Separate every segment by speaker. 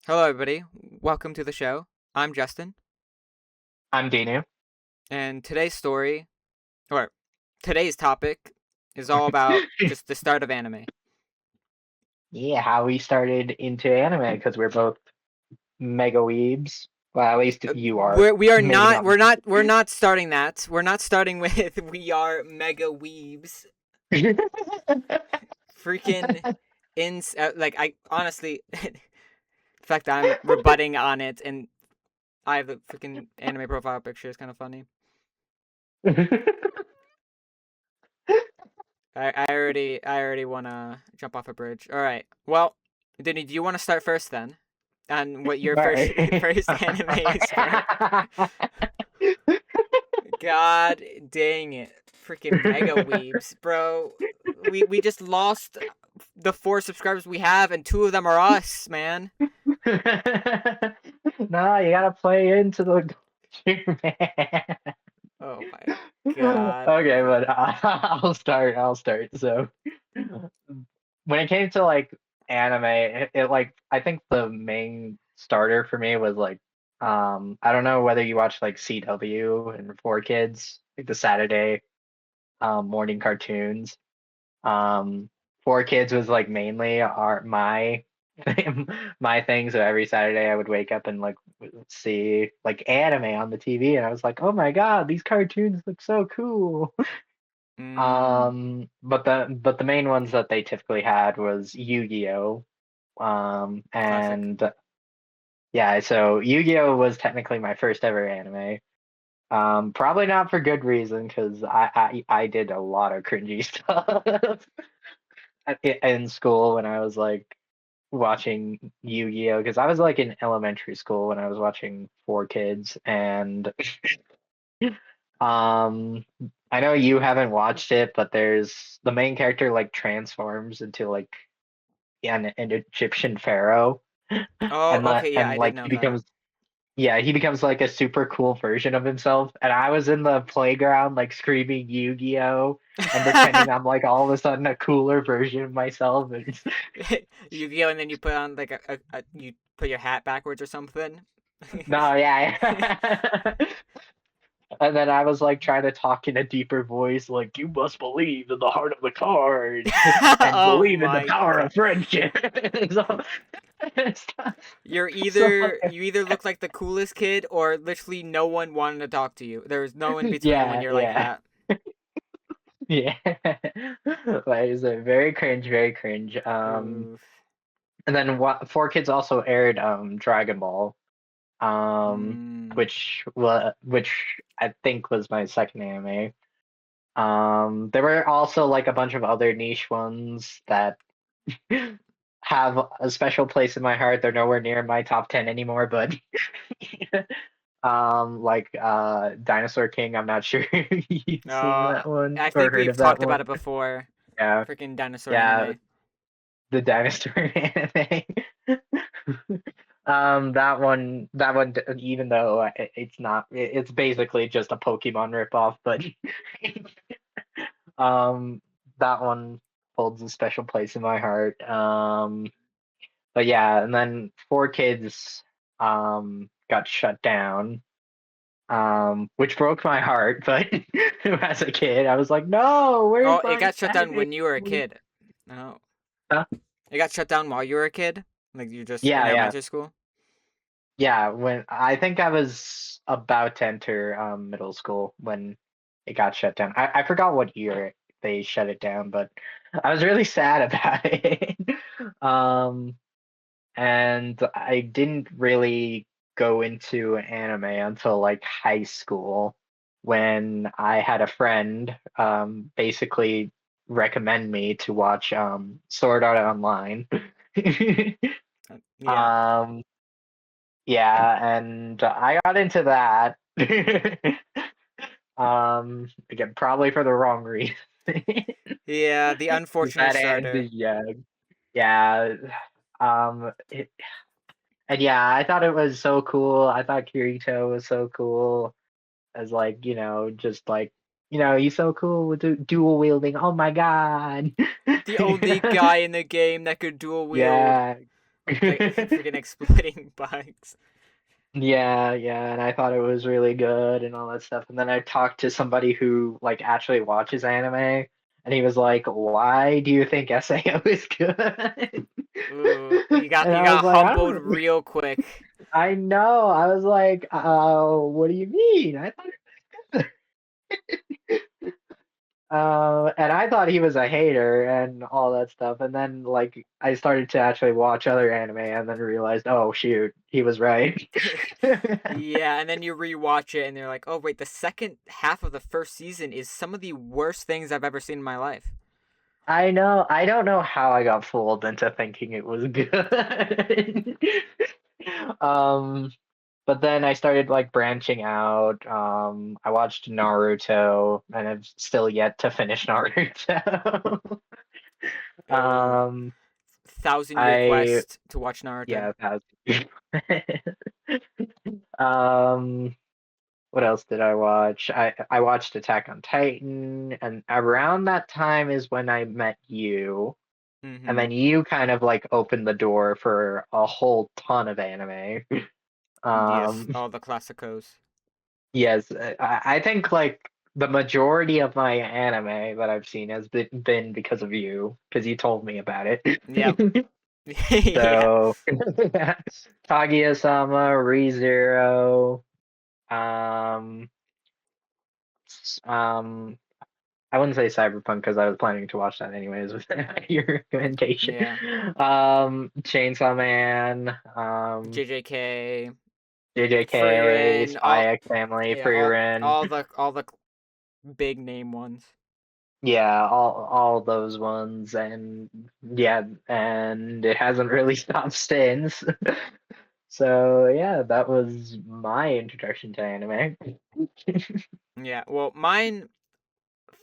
Speaker 1: Hello, everybody. Welcome to the show. I'm Justin,
Speaker 2: I'm Dino.
Speaker 1: and or today's topic, is all about just the start of anime.
Speaker 2: Yeah, how we started into anime because we're both mega weebs. Well, at least you are.
Speaker 1: We are
Speaker 2: Maybe
Speaker 1: not
Speaker 2: not.
Speaker 1: we're not starting that. We're not starting with we are mega weebs. Freaking like I honestly, the fact that I'm rebutting on it and I have the freaking anime profile picture is kind of funny. I already wanna jump off a bridge. All right. Well, Denny, do you want to start first then? On what your first
Speaker 2: Alright.
Speaker 1: first anime is from? God dang it, freaking mega weebs, bro. We just lost the 4 subscribers we have, and 2 of them are us, man.
Speaker 2: No, you gotta play into the culture, man.
Speaker 1: Oh my god.
Speaker 2: Okay, but I'll start. So, when it came to like anime, like I think the main starter for me was like I don't know whether you watch like CW and 4 Kids, like the Saturday morning cartoons. Um 4 Kids was like mainly our my my thing. So every Saturday I would wake up and like see like anime on the TV, and I was like, oh my God, these cartoons look so cool.
Speaker 1: Mm,
Speaker 2: But the main ones that they typically had was Yu-Gi-Oh.
Speaker 1: classic.
Speaker 2: And yeah, so Yu-Gi-Oh was technically my first ever anime. Probably not for good reason because I did a lot of cringy stuff in school when I was like watching Yu-Gi-Oh, because I was like in elementary school when I was watching 4 Kids. And um I know you haven't watched it, but there's the main character like transforms into like an Egyptian pharaoh,
Speaker 1: Oh, okay, yeah,
Speaker 2: and
Speaker 1: I did
Speaker 2: like
Speaker 1: know that.
Speaker 2: he becomes like a super cool version of himself. And I was in the playground like screaming Yu-Gi-Oh and pretending I'm like all of a sudden a cooler version of myself. And
Speaker 1: Yu-Gi-Oh, and then you put on like you put your hat backwards or something.
Speaker 2: no, yeah. And then I was like trying to talk in a deeper voice, like, you must believe in the heart of the cards and
Speaker 1: Oh
Speaker 2: believe in the
Speaker 1: my
Speaker 2: power
Speaker 1: god.
Speaker 2: of friendship. so, so,
Speaker 1: You either look like the coolest kid or literally no one wanted to talk to you. There's no in between when
Speaker 2: yeah,
Speaker 1: you're like
Speaker 2: yeah,
Speaker 1: that.
Speaker 2: yeah. Like, it's a very cringe, very cringe.
Speaker 1: Oof.
Speaker 2: And then what 4 Kids also aired Dragon Ball, um,
Speaker 1: Mm.
Speaker 2: which I think was my second anime. There were also like a bunch of other niche ones that have a special place in my heart. They're nowhere near my top 10 anymore, but like Dinosaur King, I'm not sure you've seen
Speaker 1: Uh,
Speaker 2: that one
Speaker 1: I
Speaker 2: or
Speaker 1: think
Speaker 2: heard
Speaker 1: we've
Speaker 2: of that
Speaker 1: talked about
Speaker 2: one.
Speaker 1: it before.
Speaker 2: Yeah,
Speaker 1: Freaking dinosaur
Speaker 2: yeah,
Speaker 1: anime.
Speaker 2: the Dinosaur anime. That one, even though it's not, it's basically just a Pokemon ripoff, but um, that one holds a special place in my heart. But yeah, and then 4 Kids got shut down, which broke my heart. But as a kid, I was like, no, where's
Speaker 1: Oh, it
Speaker 2: my
Speaker 1: got shut down
Speaker 2: anime?
Speaker 1: when you were a kid. Oh,
Speaker 2: Huh?
Speaker 1: it got shut down while you were a kid. Like you're just in
Speaker 2: Yeah, yeah,
Speaker 1: elementary school.
Speaker 2: yeah. When I think I was about to enter middle school when it got shut down. I forgot what year they shut it down, but I was really sad about it. Um, and I didn't really go into anime until like high school when I had a friend basically recommend me to watch Sword Art Online.
Speaker 1: Yeah.
Speaker 2: um yeah, and I got into that. Again, probably for the wrong reason.
Speaker 1: Yeah, the unfortunate
Speaker 2: That and
Speaker 1: starter.
Speaker 2: yeah, yeah. And yeah, I thought it was so cool. I thought Kirito was so cool as like, just like, he's so cool with dual wielding. Oh my God.
Speaker 1: The only guy in the game that could dual wield.
Speaker 2: Yeah,
Speaker 1: like freaking exploiting bugs.
Speaker 2: Yeah, yeah, and I thought it was really good and all that stuff. And then I talked to somebody who like actually watches anime, and he was like, "Why do you think SAO is good?"
Speaker 1: Ooh, you got
Speaker 2: And
Speaker 1: you
Speaker 2: I was
Speaker 1: got
Speaker 2: like, "I
Speaker 1: humbled
Speaker 2: don't,
Speaker 1: real quick.
Speaker 2: I know." I was like, what do you mean? I thought and I thought he was a hater and all that stuff. And then like I started to actually watch other anime and then realized, oh shoot, he was right.
Speaker 1: Yeah, and then you rewatch it and you're like, oh wait, the second half of the first season is some of the worst things I've ever seen in my life.
Speaker 2: I know. I don't know how I got fooled into thinking it was good. Um, but then I started like branching out. I watched Naruto and I've still yet to finish Naruto.
Speaker 1: Oh,
Speaker 2: Um,
Speaker 1: 1,000 year
Speaker 2: I
Speaker 1: quest to watch Naruto.
Speaker 2: yeah, that um, what else did I watch? I watched Attack on Titan, and around that time is when I met you. And
Speaker 1: Mm-hmm.
Speaker 2: then you kind of like opened the door for a whole ton of anime.
Speaker 1: Yes,
Speaker 2: Um,
Speaker 1: all the classicos.
Speaker 2: yes, I think like the majority of my anime that I've seen has been because of you, because you told me about it.
Speaker 1: Yep. Yeah.
Speaker 2: So, Kaguya-sama, ReZero, um, um, I wouldn't say Cyberpunk because I was planning to watch that anyways with your recommendation.
Speaker 1: Yeah.
Speaker 2: Chainsaw Man,
Speaker 1: JJK,
Speaker 2: JJK,
Speaker 1: Frieren,
Speaker 2: Spy X Family,
Speaker 1: yeah,
Speaker 2: Free Ren.
Speaker 1: all the big name ones.
Speaker 2: Yeah, all those ones, and yeah, and it hasn't really stopped since. So yeah, that was my introduction to anime.
Speaker 1: Yeah. Well, mine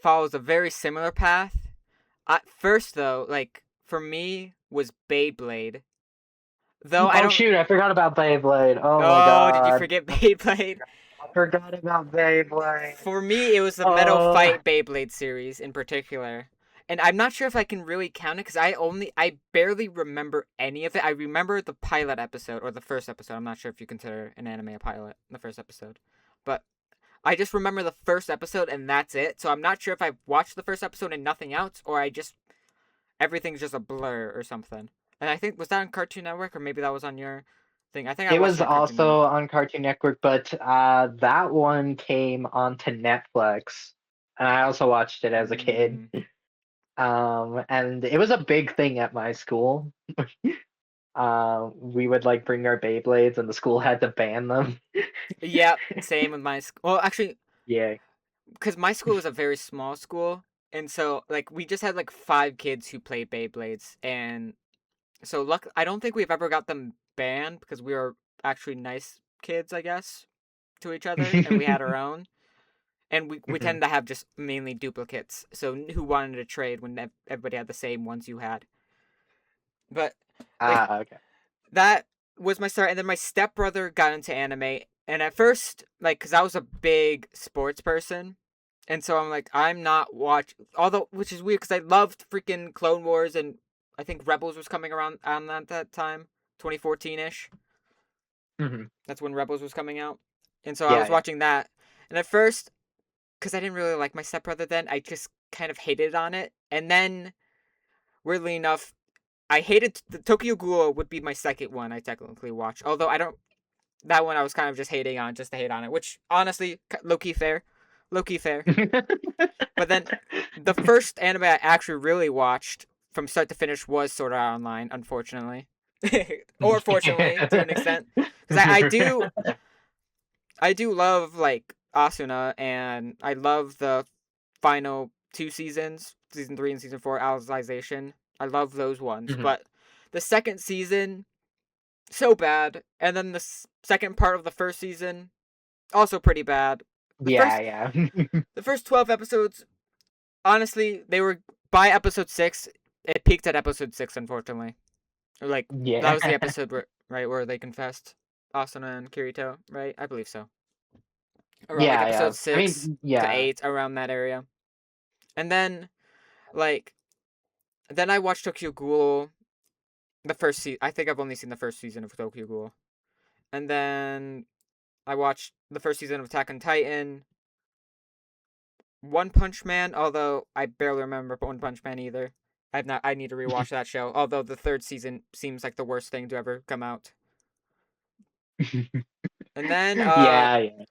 Speaker 1: follows a very similar path. At first, though, like for me, was Beyblade. Though I
Speaker 2: Oh
Speaker 1: don't.
Speaker 2: shoot, I forgot about Beyblade. Oh my
Speaker 1: Oh, did you
Speaker 2: God.
Speaker 1: forget Beyblade?
Speaker 2: I forgot about Beyblade.
Speaker 1: For me, it was the Metal
Speaker 2: Oh,
Speaker 1: Fight Beyblade series in particular. And I'm not sure if I can really count it because I barely remember any of it. I remember the pilot episode or the first episode. I'm not sure if you consider an anime a pilot, the first episode. But I just remember the first episode and that's it. So I'm not sure if I watched the first episode and nothing else or I just everything's just a blur or something. And I think was that on Cartoon Network or maybe that was on your thing. I think I
Speaker 2: it
Speaker 1: watched
Speaker 2: was
Speaker 1: it on Cartoon
Speaker 2: also
Speaker 1: Network.
Speaker 2: on Cartoon Network, but that one came onto Netflix, and I also watched it as a kid.
Speaker 1: Mm.
Speaker 2: And it was a big thing at my school. We would like bring our Beyblades, and the school had to ban them.
Speaker 1: Yep, same with my school. Well, actually,
Speaker 2: Yeah.
Speaker 1: because my school was a very small school, and so like we just had like 5 kids who played Beyblades, and so luck. I don't think we've ever got them banned because we were actually nice kids, I guess, to each other, and we had our own. And we
Speaker 2: Mhm.
Speaker 1: tend to have just mainly duplicates, so who wanted to trade when everybody had the same ones you had. But like
Speaker 2: Okay.
Speaker 1: that was my start, and then my stepbrother got into anime, and at first, like, cause I was a big sports person, and so I'm like, I'm not watch. Although, which is weird, cause I loved freaking Clone Wars, and I think Rebels was coming around on that time, 2014 ish.
Speaker 2: Hmm.
Speaker 1: That's when Rebels was coming out, and so I
Speaker 2: Yeah,
Speaker 1: was
Speaker 2: yeah.
Speaker 1: watching that, and at first, cause I didn't really like my stepbrother then, I just kind of hated on it, and then weirdly enough, I hated the Tokyo Ghoul would be my second one I technically watched. Although I don't that one I was kind of just hating on just to hate on it, which honestly low key fair, low key fair. But then the first anime I actually really watched from start to finish was Sword Art Online, unfortunately, or fortunately to an extent, because I do love like Asuna and I love the final 2 seasons, season 3 and season 4, Alicization. I love those ones,
Speaker 2: Mhm.
Speaker 1: but the second season so bad, and then the second part of the first season also pretty bad. The
Speaker 2: Yeah,
Speaker 1: first
Speaker 2: yeah.
Speaker 1: the first 12 episodes, honestly, they were by episode 6. It peaked at episode 6, unfortunately. Or like that
Speaker 2: Yeah.
Speaker 1: was the episode right where they confessed Asuna and Kirito, right? I believe so. Around like
Speaker 2: Yeah, yeah.
Speaker 1: episode
Speaker 2: I
Speaker 1: 6
Speaker 2: mean,
Speaker 1: to
Speaker 2: yeah.
Speaker 1: 8, around that area. And then like then I watched Tokyo Ghoul, The first season. I think I've only seen the first season of Tokyo Ghoul, and then I watched the first season of Attack on Titan, One Punch Man. Although I barely remember One Punch Man either. I've not. I need to rewatch that show. Although the third season seems like the worst thing to ever come out. And
Speaker 2: Yeah, yeah.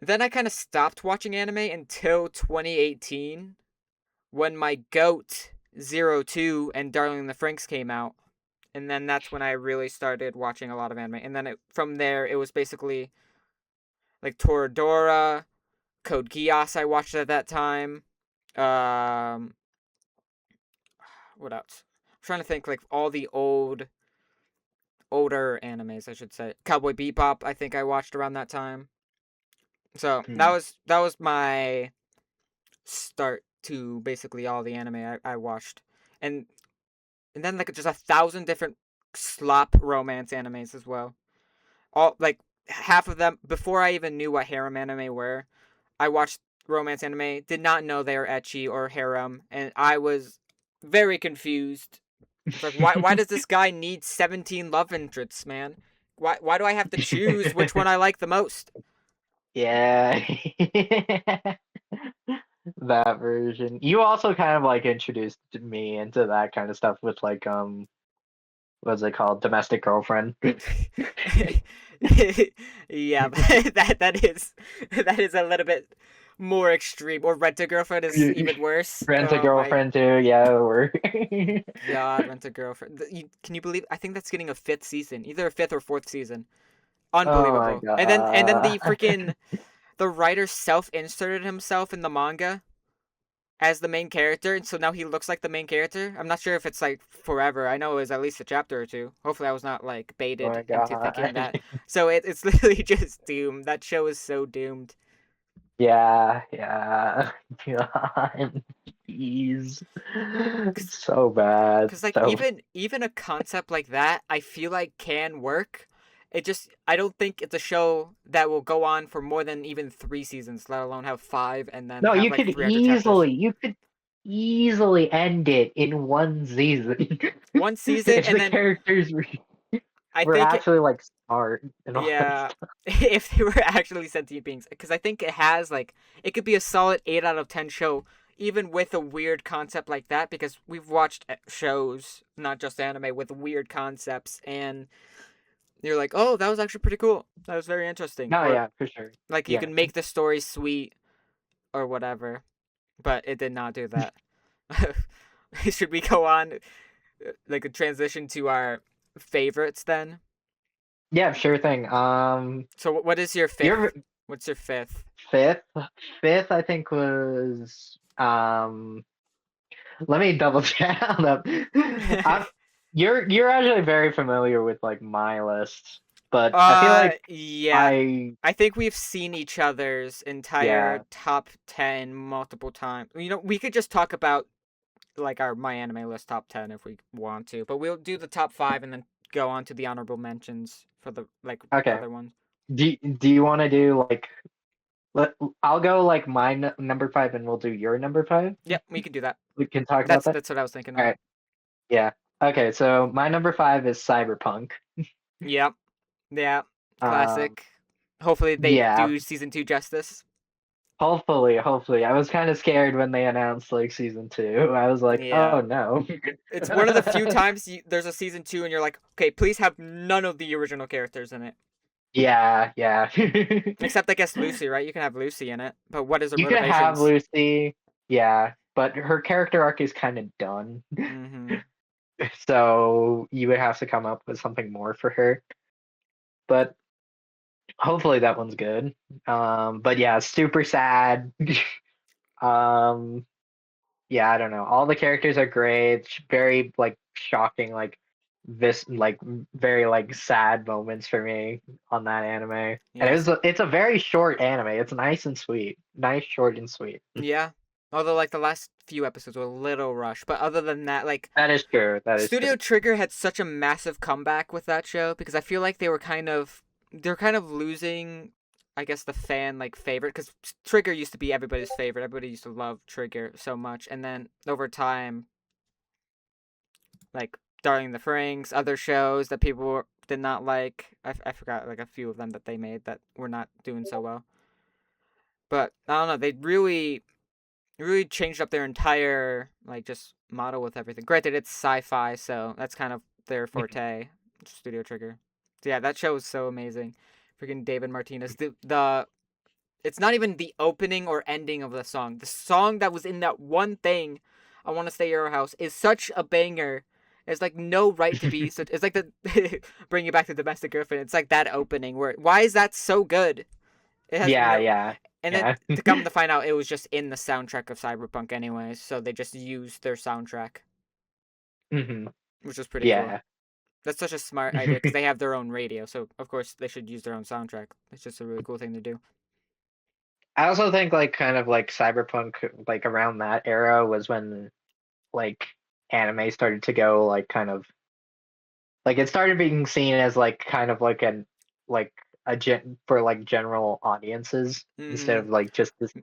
Speaker 1: then I kind of stopped watching anime until 2018 when my goat 02 and Darling in the Franxx came out. And then that's when I really started watching a lot of anime. And then from there, it was basically like Toradora, Code Geass. I watched at that time. Um, what else? I'm trying to think like all the older animes, I should say. Cowboy Bebop. I think I watched around that time. So that
Speaker 2: Hmm.
Speaker 1: was my start to basically all the anime I watched, and then like just 1,000 different slop romance animes as well. All like half of them before I even knew what harem anime were. I watched romance anime, did not know they were ecchi or harem, and I was very confused. It's like why does this guy need 17 love interests, man? Why do I have to choose which one I like the most?
Speaker 2: Yeah. That version. You also kind of like introduced me into that kind of stuff with like what's it called? Domestic Girlfriend.
Speaker 1: Yeah, that is a little bit more extreme. Or Rent a Girlfriend is even worse.
Speaker 2: Rent a
Speaker 1: Oh my
Speaker 2: Girlfriend too, yeah, or
Speaker 1: god, Rent a Girlfriend. Can you believe? I think that's getting a fifth season, either a fifth or fourth season.
Speaker 2: oh my
Speaker 1: Unbelievable. And then the
Speaker 2: god.
Speaker 1: freaking the writer self inserted himself in the manga as the main character, and so now he looks like the main character. I'm not sure if it's like forever. I know it was at least a chapter or two. Hopefully, I was not like
Speaker 2: Oh
Speaker 1: baited
Speaker 2: my
Speaker 1: into thinking
Speaker 2: god.
Speaker 1: that. So it's literally just doomed. That show is so doomed.
Speaker 2: Yeah, yeah. God. Jeez.
Speaker 1: Cause,
Speaker 2: So bad.
Speaker 1: 'Cause like
Speaker 2: So
Speaker 1: even a concept like that, I feel like can work. It just I don't think it's a show that will go on for more than even 3 seasons, let alone have five and then
Speaker 2: no,
Speaker 1: have like 300 chapters.
Speaker 2: you could easily end it in one season.
Speaker 1: One season,
Speaker 2: If
Speaker 1: and
Speaker 2: the
Speaker 1: then
Speaker 2: characters
Speaker 1: I
Speaker 2: were
Speaker 1: think
Speaker 2: actually like smart and all that
Speaker 1: yeah,
Speaker 2: stuff.
Speaker 1: if they were actually sentient beings, because I think it has like it could be a solid 8 out of 10 show, even with a weird concept like that. Because we've watched shows, not just anime, with weird concepts, and you're like, oh, that was actually pretty cool. That was very interesting.
Speaker 2: No,
Speaker 1: Or
Speaker 2: yeah, for sure.
Speaker 1: like you
Speaker 2: Yeah.
Speaker 1: can make the story sweet or whatever, but it did not do that. Should we go on like a transition to our favorites then?
Speaker 2: Yeah, sure thing.
Speaker 1: So what is your
Speaker 2: Your
Speaker 1: fifth? What's your fifth?
Speaker 2: fifth fifth I think was let me double check on them. I'm, you're actually very familiar with like my list, but I feel like
Speaker 1: Yeah.
Speaker 2: I
Speaker 1: I think we've seen each other's entire
Speaker 2: yeah.
Speaker 1: top 10 multiple times. You know, we could just talk about like our My Anime List top 10 if we want to, but we'll do the top 5 and then go on to the honorable mentions for the like
Speaker 2: Okay.
Speaker 1: other ones.
Speaker 2: Do you want to do like let I'll go like my number five and we'll do your number five.
Speaker 1: Yep, we could do that.
Speaker 2: We can talk about
Speaker 1: That's
Speaker 2: that.
Speaker 1: that's what I was thinking
Speaker 2: All
Speaker 1: of.
Speaker 2: right. Yeah. Okay. So my number five is Cyberpunk.
Speaker 1: Yep. Yeah.
Speaker 2: Um.
Speaker 1: Classic. Hopefully they
Speaker 2: Yeah.
Speaker 1: do season 2 justice.
Speaker 2: Hopefully. I was kind of scared when they announced like season two. I was like, oh
Speaker 1: Yeah.
Speaker 2: no.
Speaker 1: It's one of the few times there's a season 2 and you're like, okay, please have none of the original characters in it.
Speaker 2: Yeah. Yeah.
Speaker 1: Except I guess Lucy, right? You can have Lucy in it, but what is her
Speaker 2: You could have
Speaker 1: motivations?
Speaker 2: Lucy. Yeah, but her character arc is kind of done.
Speaker 1: Mm-hmm.
Speaker 2: So you would have to come up with something more for her. But hopefully that one's good. But yeah, super sad. um, yeah, I don't know. All the characters are great. Very like shocking, like this, like very like sad moments for me on that anime. And
Speaker 1: Yes.
Speaker 2: it's a very short anime. It's nice and sweet. Nice, short and sweet.
Speaker 1: Yeah. Although like the last few episodes were a little rushed, but other than that, like
Speaker 2: That is true. That is
Speaker 1: Studio
Speaker 2: true.
Speaker 1: Trigger had such a massive comeback with that show because I feel like they're kind of losing I guess the fan like favorite cuz Trigger used to be everybody's favorite. Everybody used to love Trigger so much and then over time like Darling in the Franxx, other shows that people did not like. I forgot like a few of them that they made that were not doing so well. But I don't know. They really changed up their entire like just model with everything. Granted, it's sci-fi, so that's kind of their forte. Studio Trigger. So yeah, that show was so amazing. Freaking David Martinez. The it's not even the opening or ending of the song. The song that was in that one thing, I Want to Stay at Your House, is such a banger. It's like no right to be such. It's like the bring you back to Domestic Girlfriend. It's like that opening where why is that so good? It has
Speaker 2: Yeah,
Speaker 1: no.
Speaker 2: yeah,
Speaker 1: And then
Speaker 2: yeah.
Speaker 1: to come to find out, it was just in the soundtrack of Cyberpunk, anyways. So they just used their soundtrack,
Speaker 2: Hmm.
Speaker 1: which was pretty cool.
Speaker 2: Yeah.
Speaker 1: That's such a smart idea because they have their own radio, so of course they should use their own soundtrack. It's just a really cool thing to do.
Speaker 2: I also think like kind of like cyberpunk like around that era was when like anime started to go like kind of like it started being seen as like kind of like a for like general audiences instead
Speaker 1: Hmm.
Speaker 2: of like just this.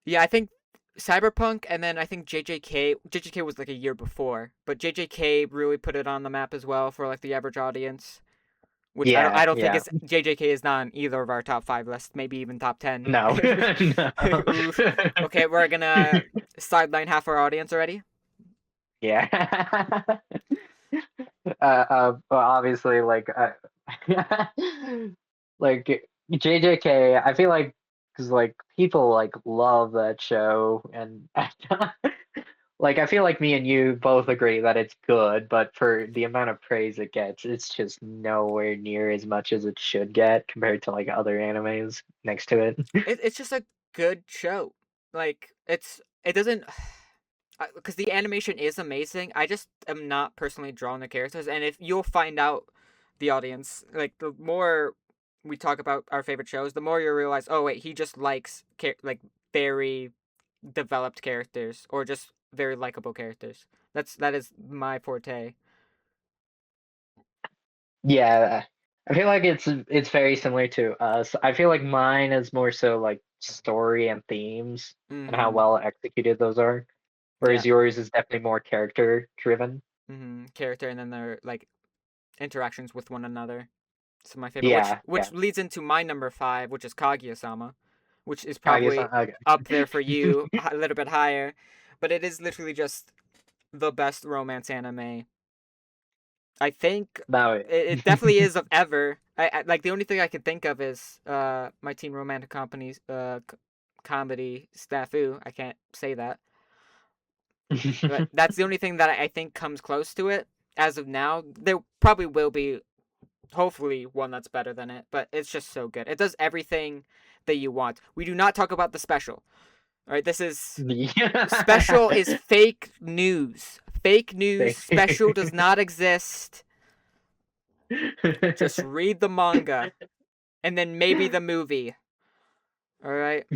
Speaker 1: Yeah, I think Cyberpunk, and then I think JJK. JJK was like a year before, but JJK really put it on the map as well for like the average audience. Which I don't.
Speaker 2: Yeah,
Speaker 1: I don't think
Speaker 2: yeah.
Speaker 1: it's JJK is not on either of our top 5 lists. Maybe even top 10.
Speaker 2: No. No.
Speaker 1: Oof. Okay, we're gonna sideline half our audience already.
Speaker 2: Yeah. Well, obviously, like JJK, I feel like because like people like love that show, and like I feel like me and you both agree that it's good, but for the amount of praise it gets, it's just nowhere near as much as it should get compared to like other animes next to it.
Speaker 1: It's just a good show. Like it doesn't because the animation is amazing. I just am not personally drawn to characters, and if you'll find out, the audience, like the more we talk about our favorite shows, the more you realize, oh wait, he just likes like very developed characters or just very likable characters. That is my forte.
Speaker 2: Yeah, I feel like it's very similar to us. I feel like mine is more so like story and themes and how
Speaker 1: Mm-hmm.
Speaker 2: well executed those are,
Speaker 1: Yeah.
Speaker 2: whereas yours is definitely more character driven.
Speaker 1: Mm-hmm. Character and then their like interactions with one another. So my favorite, which
Speaker 2: Yeah, yeah.
Speaker 1: which leads into my number 5, which is Kaguya-sama, which is
Speaker 2: Kaguya-san,
Speaker 1: probably
Speaker 2: okay.
Speaker 1: up there for you, a little bit higher, but it is literally just the best romance anime. I think
Speaker 2: No,
Speaker 1: it definitely is of ever. I like the only thing I can think of is My Teen Romantic Company's comedy Snafu. I can't say that, but that's the only thing that I think comes close to it as of now. There probably will be hopefully one that's better than it, but it's just so good. It does everything that you want. We do not talk about the special. All right, this is special is fake news. Fake news. Special does not exist. Just read the manga and then maybe the movie. All right?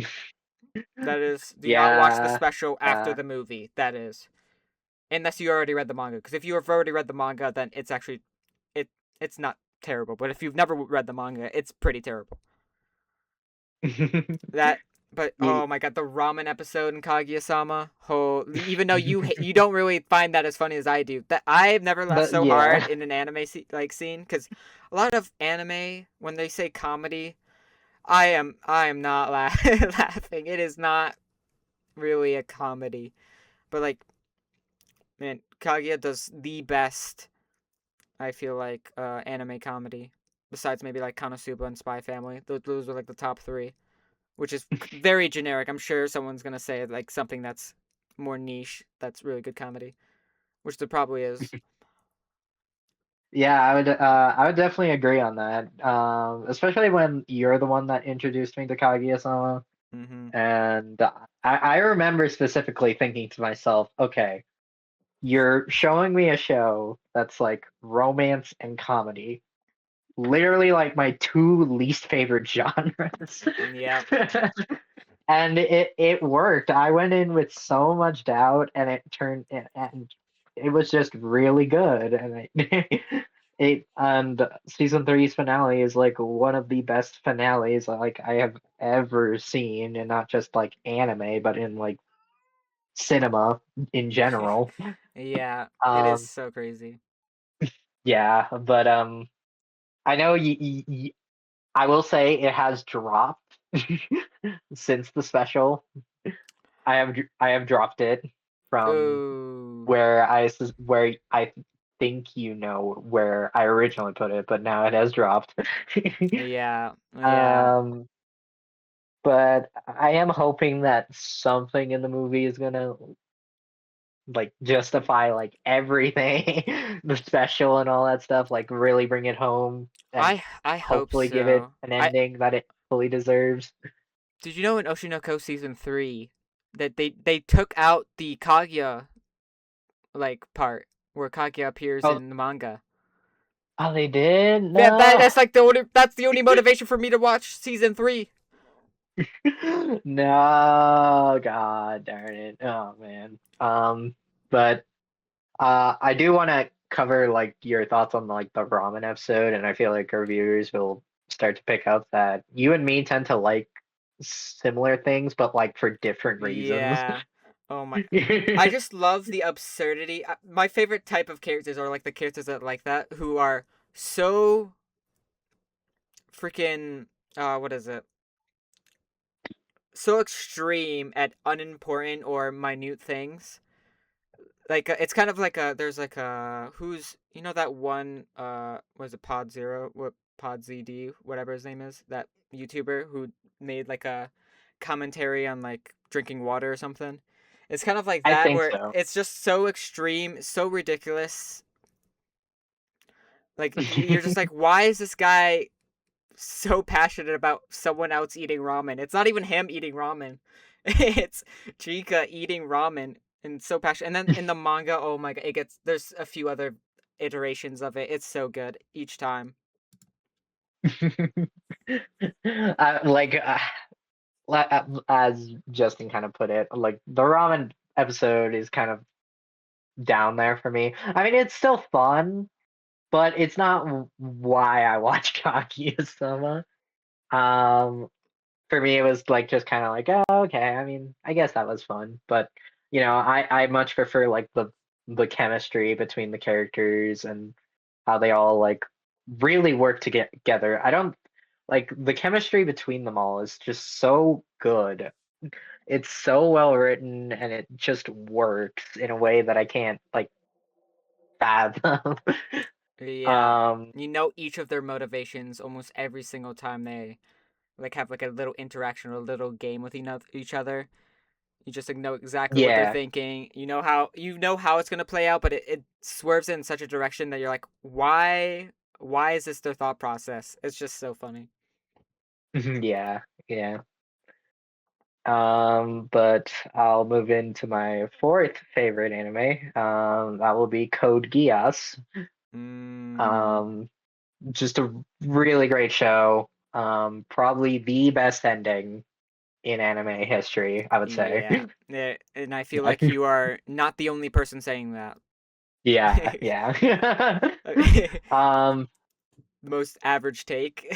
Speaker 1: That is do not watch the
Speaker 2: Yeah,
Speaker 1: special after
Speaker 2: uh,
Speaker 1: the movie. That is. Unless you already read the manga, because if you have already read the manga, then it's actually it it's not terrible, but if you've never read the manga, it's pretty terrible. That, but
Speaker 2: yeah.
Speaker 1: oh my god, the ramen episode in Kaguya-sama. Oh, even though you don't really find that as funny as I do, that I've never laughed
Speaker 2: But
Speaker 1: so hard
Speaker 2: yeah.
Speaker 1: in an anime like scene because a lot of anime when they say comedy, I am not laughing. It is not really a comedy, but like man, Kaguya does the best. I feel like anime comedy besides maybe like Konosuba and Spy Family. Those are like the top 3, which is very generic. I'm sure someone's gonna say like something that's more niche. That's really good comedy, which there probably is.
Speaker 2: Yeah, I would definitely agree on that. Especially when you're the one that introduced me to Kaguya-sama.
Speaker 1: Mm-hmm.
Speaker 2: And I remember specifically thinking to myself, okay, you're showing me a show that's like romance and comedy, literally like my two least favorite genres.
Speaker 1: Yeah.
Speaker 2: And it worked. I went in with so much doubt, and and it was just really good. And it and season three's finale is like one of the best finales like I have ever seen, and not just like anime, but in like cinema in general.
Speaker 1: Yeah. It is
Speaker 2: Um,
Speaker 1: so crazy.
Speaker 2: yeah, but I know I will say it has dropped since the special. I have dropped it from
Speaker 1: Ooh.
Speaker 2: where I think you know where I originally put it, but now it has dropped.
Speaker 1: Yeah. Yeah.
Speaker 2: um, but I am hoping that something in the movie is gonna like justify like everything, the special and all that stuff, like really bring it home and
Speaker 1: I hope
Speaker 2: hopefully give it
Speaker 1: so.
Speaker 2: an
Speaker 1: I
Speaker 2: ending that it fully deserves.
Speaker 1: Did you know in Oshinoko season 3 that they took out the Kaguya like part where Kaguya appears
Speaker 2: Oh,
Speaker 1: in the manga?
Speaker 2: oh, they did?
Speaker 1: Yeah,
Speaker 2: No.
Speaker 1: that's the only motivation for me to watch season 3.
Speaker 2: No, God darn it. Oh man. But I do want to cover like your thoughts on like the ramen episode, and I feel like our viewers will start to pick up that you and me tend to like similar things, but like for different reasons.
Speaker 1: Yeah. Oh my. I just love the absurdity. My favorite type of characters are like the characters that like that who are so freaking what is it? So extreme at unimportant or minute things. Like it's kind of like a there's like a who's you know that one was it Pod Zero what Pod ZD whatever his name is, that YouTuber who made like a commentary on like drinking water or something. It's kind of like
Speaker 2: I
Speaker 1: that
Speaker 2: think
Speaker 1: where
Speaker 2: so.
Speaker 1: it's just so extreme, so ridiculous. Like you're just like, why is this guy so passionate about someone else eating ramen? It's not even him eating ramen. It's Chika eating ramen and so passionate. And then in the manga, oh my god, it gets there's a few other iterations of it. It's so good each time.
Speaker 2: Like as Justin kind of put it, like the ramen episode is kind of down there for me. I mean, it's still fun, but it's not why I watch Kaguya-sama. Um, for me, it was like just kind of like, oh, okay. I mean, I guess that was fun, but I much prefer like the chemistry between the characters and how they all like really work to get together. I don't like the chemistry between them all is just so good. It's so well written and it just works in a way that I can't like fathom.
Speaker 1: Yeah.
Speaker 2: um,
Speaker 1: You know each of their motivations almost every single time they like have like a little interaction or a little game with each other. You just like know exactly what they're
Speaker 2: yeah.
Speaker 1: thinking. You know how it's gonna play out, but it swerves in such a direction that you're like, why? Why is this their thought process? It's just so funny.
Speaker 2: Yeah, yeah. But I'll move into my fourth favorite anime. That will be Code Geass.
Speaker 1: Mm,
Speaker 2: Um, just a really great show. Probably the best ending in anime history, I would say.
Speaker 1: yeah. Yeah, and I feel
Speaker 2: Yeah,
Speaker 1: like you are not the only person saying that.
Speaker 2: yeah, yeah.
Speaker 1: The
Speaker 2: um,
Speaker 1: most average take,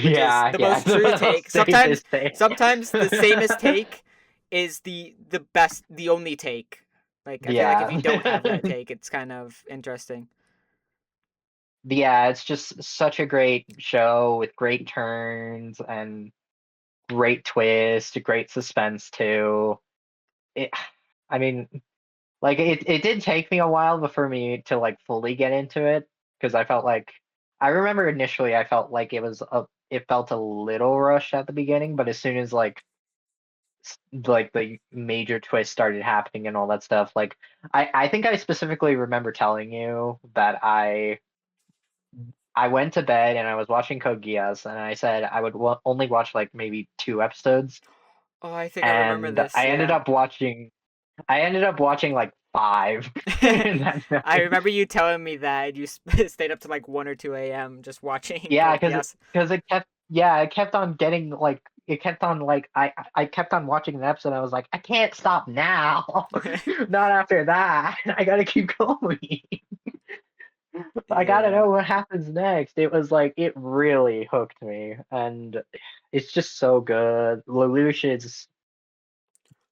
Speaker 1: which is
Speaker 2: yeah,
Speaker 1: the
Speaker 2: yeah.
Speaker 1: most true
Speaker 2: I'll
Speaker 1: take.
Speaker 2: say this
Speaker 1: Sometimes,
Speaker 2: thing.
Speaker 1: sometimes the samest take is the best, the only take. Like I feel like if you don't have
Speaker 2: Yeah.
Speaker 1: that take, it's kind of interesting.
Speaker 2: Yeah, it's just such a great show with great turns and great twist, great suspense too. It, I mean, like it did take me a while before me to like fully get into it because I felt like I remember initially I felt like it felt a little rushed at the beginning, but as soon as like the major twist started happening and all that stuff, like I think I specifically remember telling you that I went to bed and I was watching Code Geass and I said I would only watch like maybe 2 episodes,
Speaker 1: Oh, I think I remember
Speaker 2: and
Speaker 1: this. Yeah.
Speaker 2: I ended up watching like five that
Speaker 1: I
Speaker 2: night.
Speaker 1: remember you telling me that you stayed up to like 1 or 2 a.m. just watching
Speaker 2: Yeah,
Speaker 1: Code Geass.
Speaker 2: because it kept on getting like it kept on like I kept on watching an episode. I was like, I can't stop now. Not after that. I gotta keep going. I gotta
Speaker 1: Yeah.
Speaker 2: know what happens next. It was like it really hooked me, and it's just so good. Lelouch is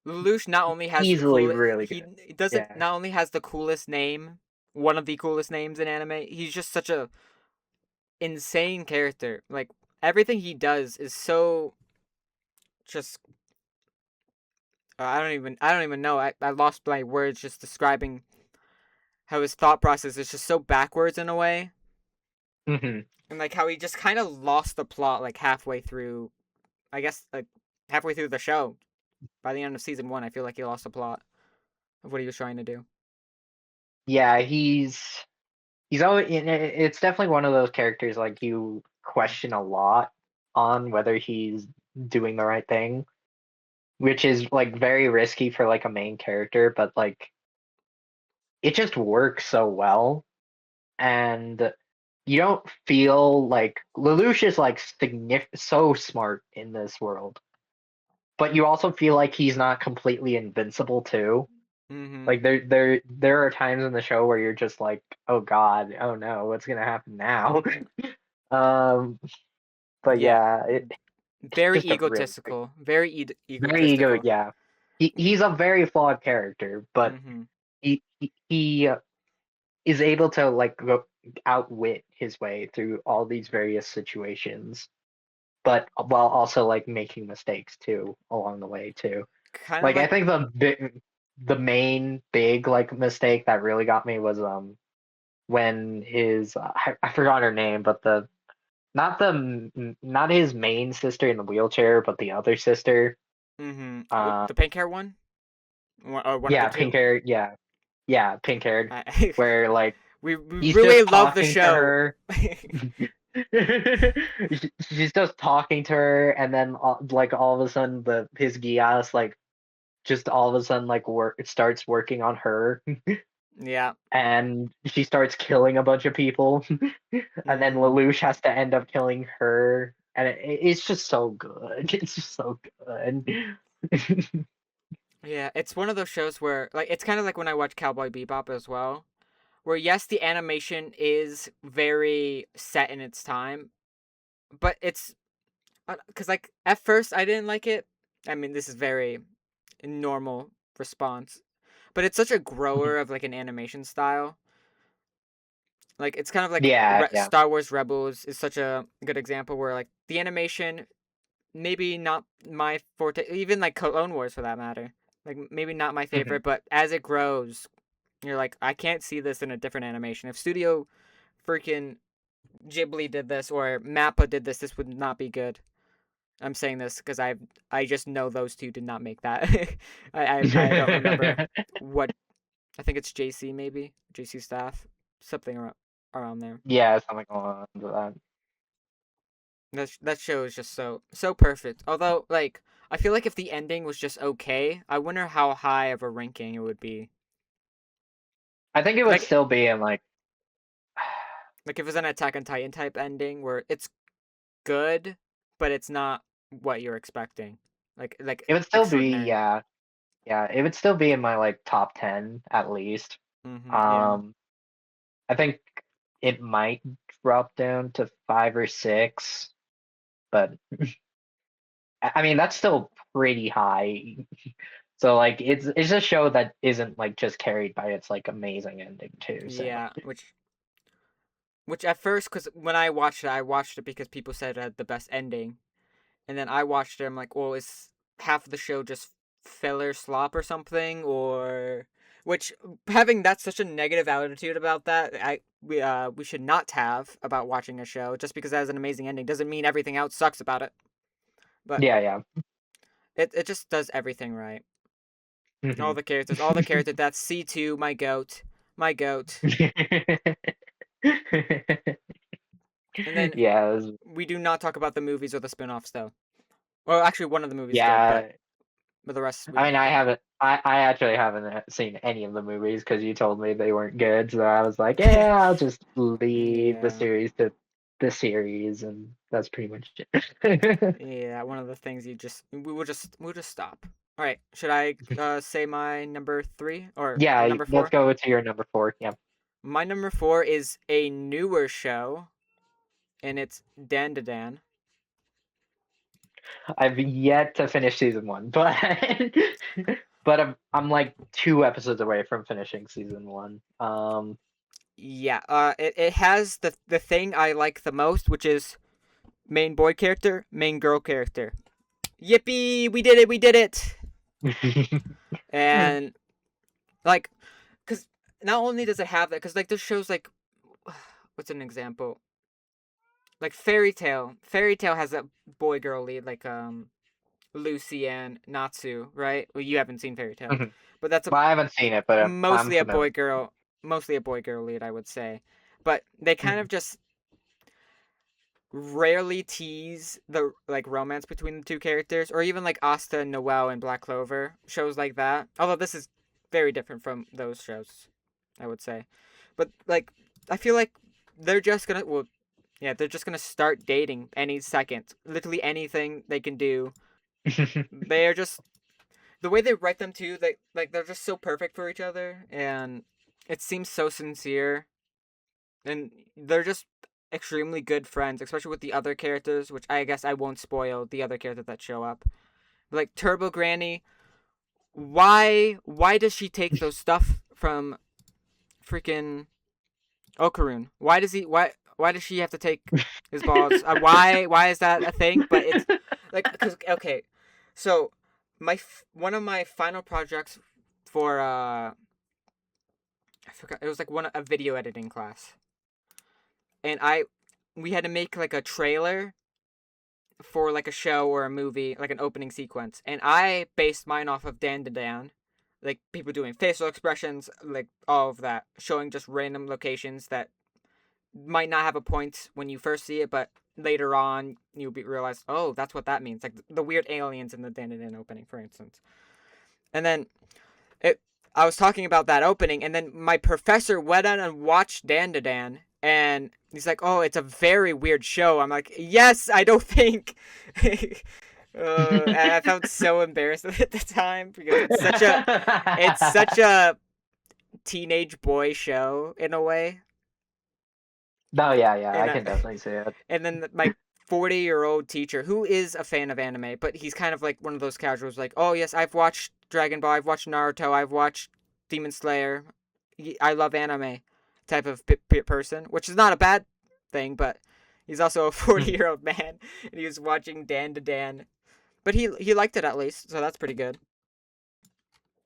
Speaker 1: Lelouch not only has the
Speaker 2: easily
Speaker 1: cool
Speaker 2: really
Speaker 1: he
Speaker 2: good.
Speaker 1: doesn't
Speaker 2: Yeah.
Speaker 1: not only has the coolest name one of the coolest names in anime. He's just such a insane character. Like everything he does is so just I don't even know. I lost my words just describing how his thought process is just so backwards in a way,
Speaker 2: Hmm.
Speaker 1: and like how he just kind of lost the plot like halfway through. I guess like halfway through the show. By the end of season 1, I feel like he lost the plot of what he was trying to do.
Speaker 2: Yeah, he's always it's definitely one of those characters like you question a lot on whether he's doing the right thing, which is like very risky for like a main character, but like it just works so well. And you don't feel like Lelouch is like so smart in this world, but you also feel like he's not completely invincible too.
Speaker 1: Mm-hmm.
Speaker 2: Like there are times in the show where you're just like, oh God, oh no, what's gonna happen now? um, but
Speaker 1: Yeah.
Speaker 2: yeah, it's
Speaker 1: Very
Speaker 2: just a really great,
Speaker 1: egotistical. Very
Speaker 2: very ego.
Speaker 1: egotistical.
Speaker 2: Yeah, he's a very flawed character, but
Speaker 1: Mm-hmm.
Speaker 2: he is able to like outwit his way through all these various situations, but while also like making mistakes too along the way too.
Speaker 1: Kind of
Speaker 2: Like I
Speaker 1: like.
Speaker 2: think the main big like mistake that really got me was when his I forgot her name, but the not the not his main sister in the wheelchair, but the other sister.
Speaker 1: Mm-hmm.
Speaker 2: Uh,
Speaker 1: The pink hair one, or one of the
Speaker 2: yeah, pink
Speaker 1: two.
Speaker 2: hair. Yeah, yeah, pink haired.
Speaker 1: I,
Speaker 2: Where like
Speaker 1: we
Speaker 2: he's
Speaker 1: really
Speaker 2: just
Speaker 1: love the
Speaker 2: talking to
Speaker 1: show.
Speaker 2: her. She's just talking to her, and then like all of a sudden the his Gias like just all of a sudden like work it starts working on her,
Speaker 1: Yeah.
Speaker 2: and she starts killing a bunch of people, and then
Speaker 1: Mm-hmm.
Speaker 2: Lelouch has to end up killing her, and it's just so good. It's just so good.
Speaker 1: Yeah, it's one of those shows where like it's kind of like when I watch Cowboy Bebop as well, where yes, the animation is very set in its time, but it's because like at first I didn't like it. I mean, this is very normal response, but it's such a grower of like an animation style. Like it's kind of like
Speaker 2: Yeah, yeah.
Speaker 1: Star Wars Rebels is such a good example where like the animation maybe not my forte, even like Clone Wars for that matter. Like maybe not my
Speaker 2: Mhm.
Speaker 1: favorite, but as it grows, you're like I can't see this in a different animation. If Studio freaking Ghibli did this or Mappa did this, this would not be good. I'm saying this because I just know those two did not make that. I don't remember what I think it's JC maybe JC staff something around there.
Speaker 2: Yeah, something along that.
Speaker 1: That show is just so perfect. Although like I feel like if the ending was just okay, I wonder how high of a ranking it would be.
Speaker 2: I think it would
Speaker 1: Like
Speaker 2: still be in like
Speaker 1: like if it's an Attack on Titan type ending where it's good, but it's not what you're expecting. Like
Speaker 2: it would still be,
Speaker 1: extraordinary.
Speaker 2: yeah, yeah, it would still be in my like top 10 at least.
Speaker 1: Yeah.
Speaker 2: Um, I think it might drop down to 5 or 6, but I mean that's still pretty high. So like it's a show that isn't like just carried by its like amazing ending too. So
Speaker 1: Yeah, which at first, because when I watched it because people said it had the best ending, and then I watched it. I'm like, well, is half of the show just filler slop or something, or which having that such a negative attitude about that, we should not have about watching a show just because it has an amazing ending doesn't mean everything else sucks about it. But
Speaker 2: yeah, yeah.
Speaker 1: it just does everything right.
Speaker 2: Hmm.
Speaker 1: All the characters. That's C2, my goat, my goat. And then
Speaker 2: Yeah,
Speaker 1: we do not talk about the movies or the spin-offs though. Well, actually, one of the movies did,
Speaker 2: yeah.
Speaker 1: but the rest we
Speaker 2: I
Speaker 1: don't
Speaker 2: mean,
Speaker 1: talk about.
Speaker 2: I actually haven't seen any of the movies because you told me they weren't good. So I was like, yeah, I'll just leave the
Speaker 1: Yeah,
Speaker 2: series to the series, and that's pretty much it.
Speaker 1: yeah. One of the things we'll just stop. All right. Should I say my number 3 or
Speaker 2: Yeah,
Speaker 1: number
Speaker 2: let's
Speaker 1: 4?
Speaker 2: go to your number 4. Yeah,
Speaker 1: My number 4 is a newer show, and it's Dan to Dan.
Speaker 2: I've yet to finish season 1, but but I'm like 2 episodes away from finishing season 1.
Speaker 1: Yeah, it has the thing I like the most, which is main boy character, main girl character. Yippee! We did it! We did it! And like, cause not only does it have that, cause like this shows like, what's an example? Like Fairy Tale. Fairy Tale has a boy girl lead, like Lucy and Natsu, right? Well, you haven't seen Fairy Tale,
Speaker 2: Mhm.
Speaker 1: but that's a
Speaker 2: Well, I haven't seen it, but I'm
Speaker 1: mostly a
Speaker 2: familiar.
Speaker 1: boy girl lead, I would say. But they kind
Speaker 2: Mhm.
Speaker 1: of just rarely tease the like romance between the two characters, or even like Asta and Noelle in Black Clover, shows like that. Although this is very different from those shows, I would say. But like, I feel like they're just gonna, well, yeah, they're just gonna start dating any second. Literally anything they can do. They are just, the way they write them too. They like, they're just so perfect for each other, and it seems so sincere, and they're just extremely good friends, especially with the other characters, which I guess I won't spoil the other characters that show up. Like Turbo Granny, why does she take those stuff from freaking Okarun? Why does she have to take his balls? Why is that a thing? But it's like, cuz okay. So one of my final projects for I forgot, it was like a video editing class. And we had to make like a trailer for like a show or a movie, like an opening sequence. And I based mine off of Dan to Dan, like people doing facial expressions, like all of that, showing just random locations that might not have a point when you first see it, but later on realize, oh, that's what that means. Like the weird aliens in the Dan to Dan opening, for instance. And then it, I was talking about that opening, and then my professor went on and watched Dan to Dan, and he's like, "Oh, it's a very weird show." I'm like, "Yes, I don't think." And I felt so embarrassed at the time because it's such a teenage boy show in a way,
Speaker 2: No, yeah, yeah,
Speaker 1: and
Speaker 2: I can definitely see it.
Speaker 1: and then my 40-year-old teacher who is a fan of anime, but he's kind of like one of those casuals, like, oh yes, I've watched Dragon Ball, I've watched Naruto, I've watched Demon Slayer, I love anime type of person, which is not a bad thing, but he's also a 40-year-old man, and he was watching Dan to Dan, but he liked it at least, so that's pretty good.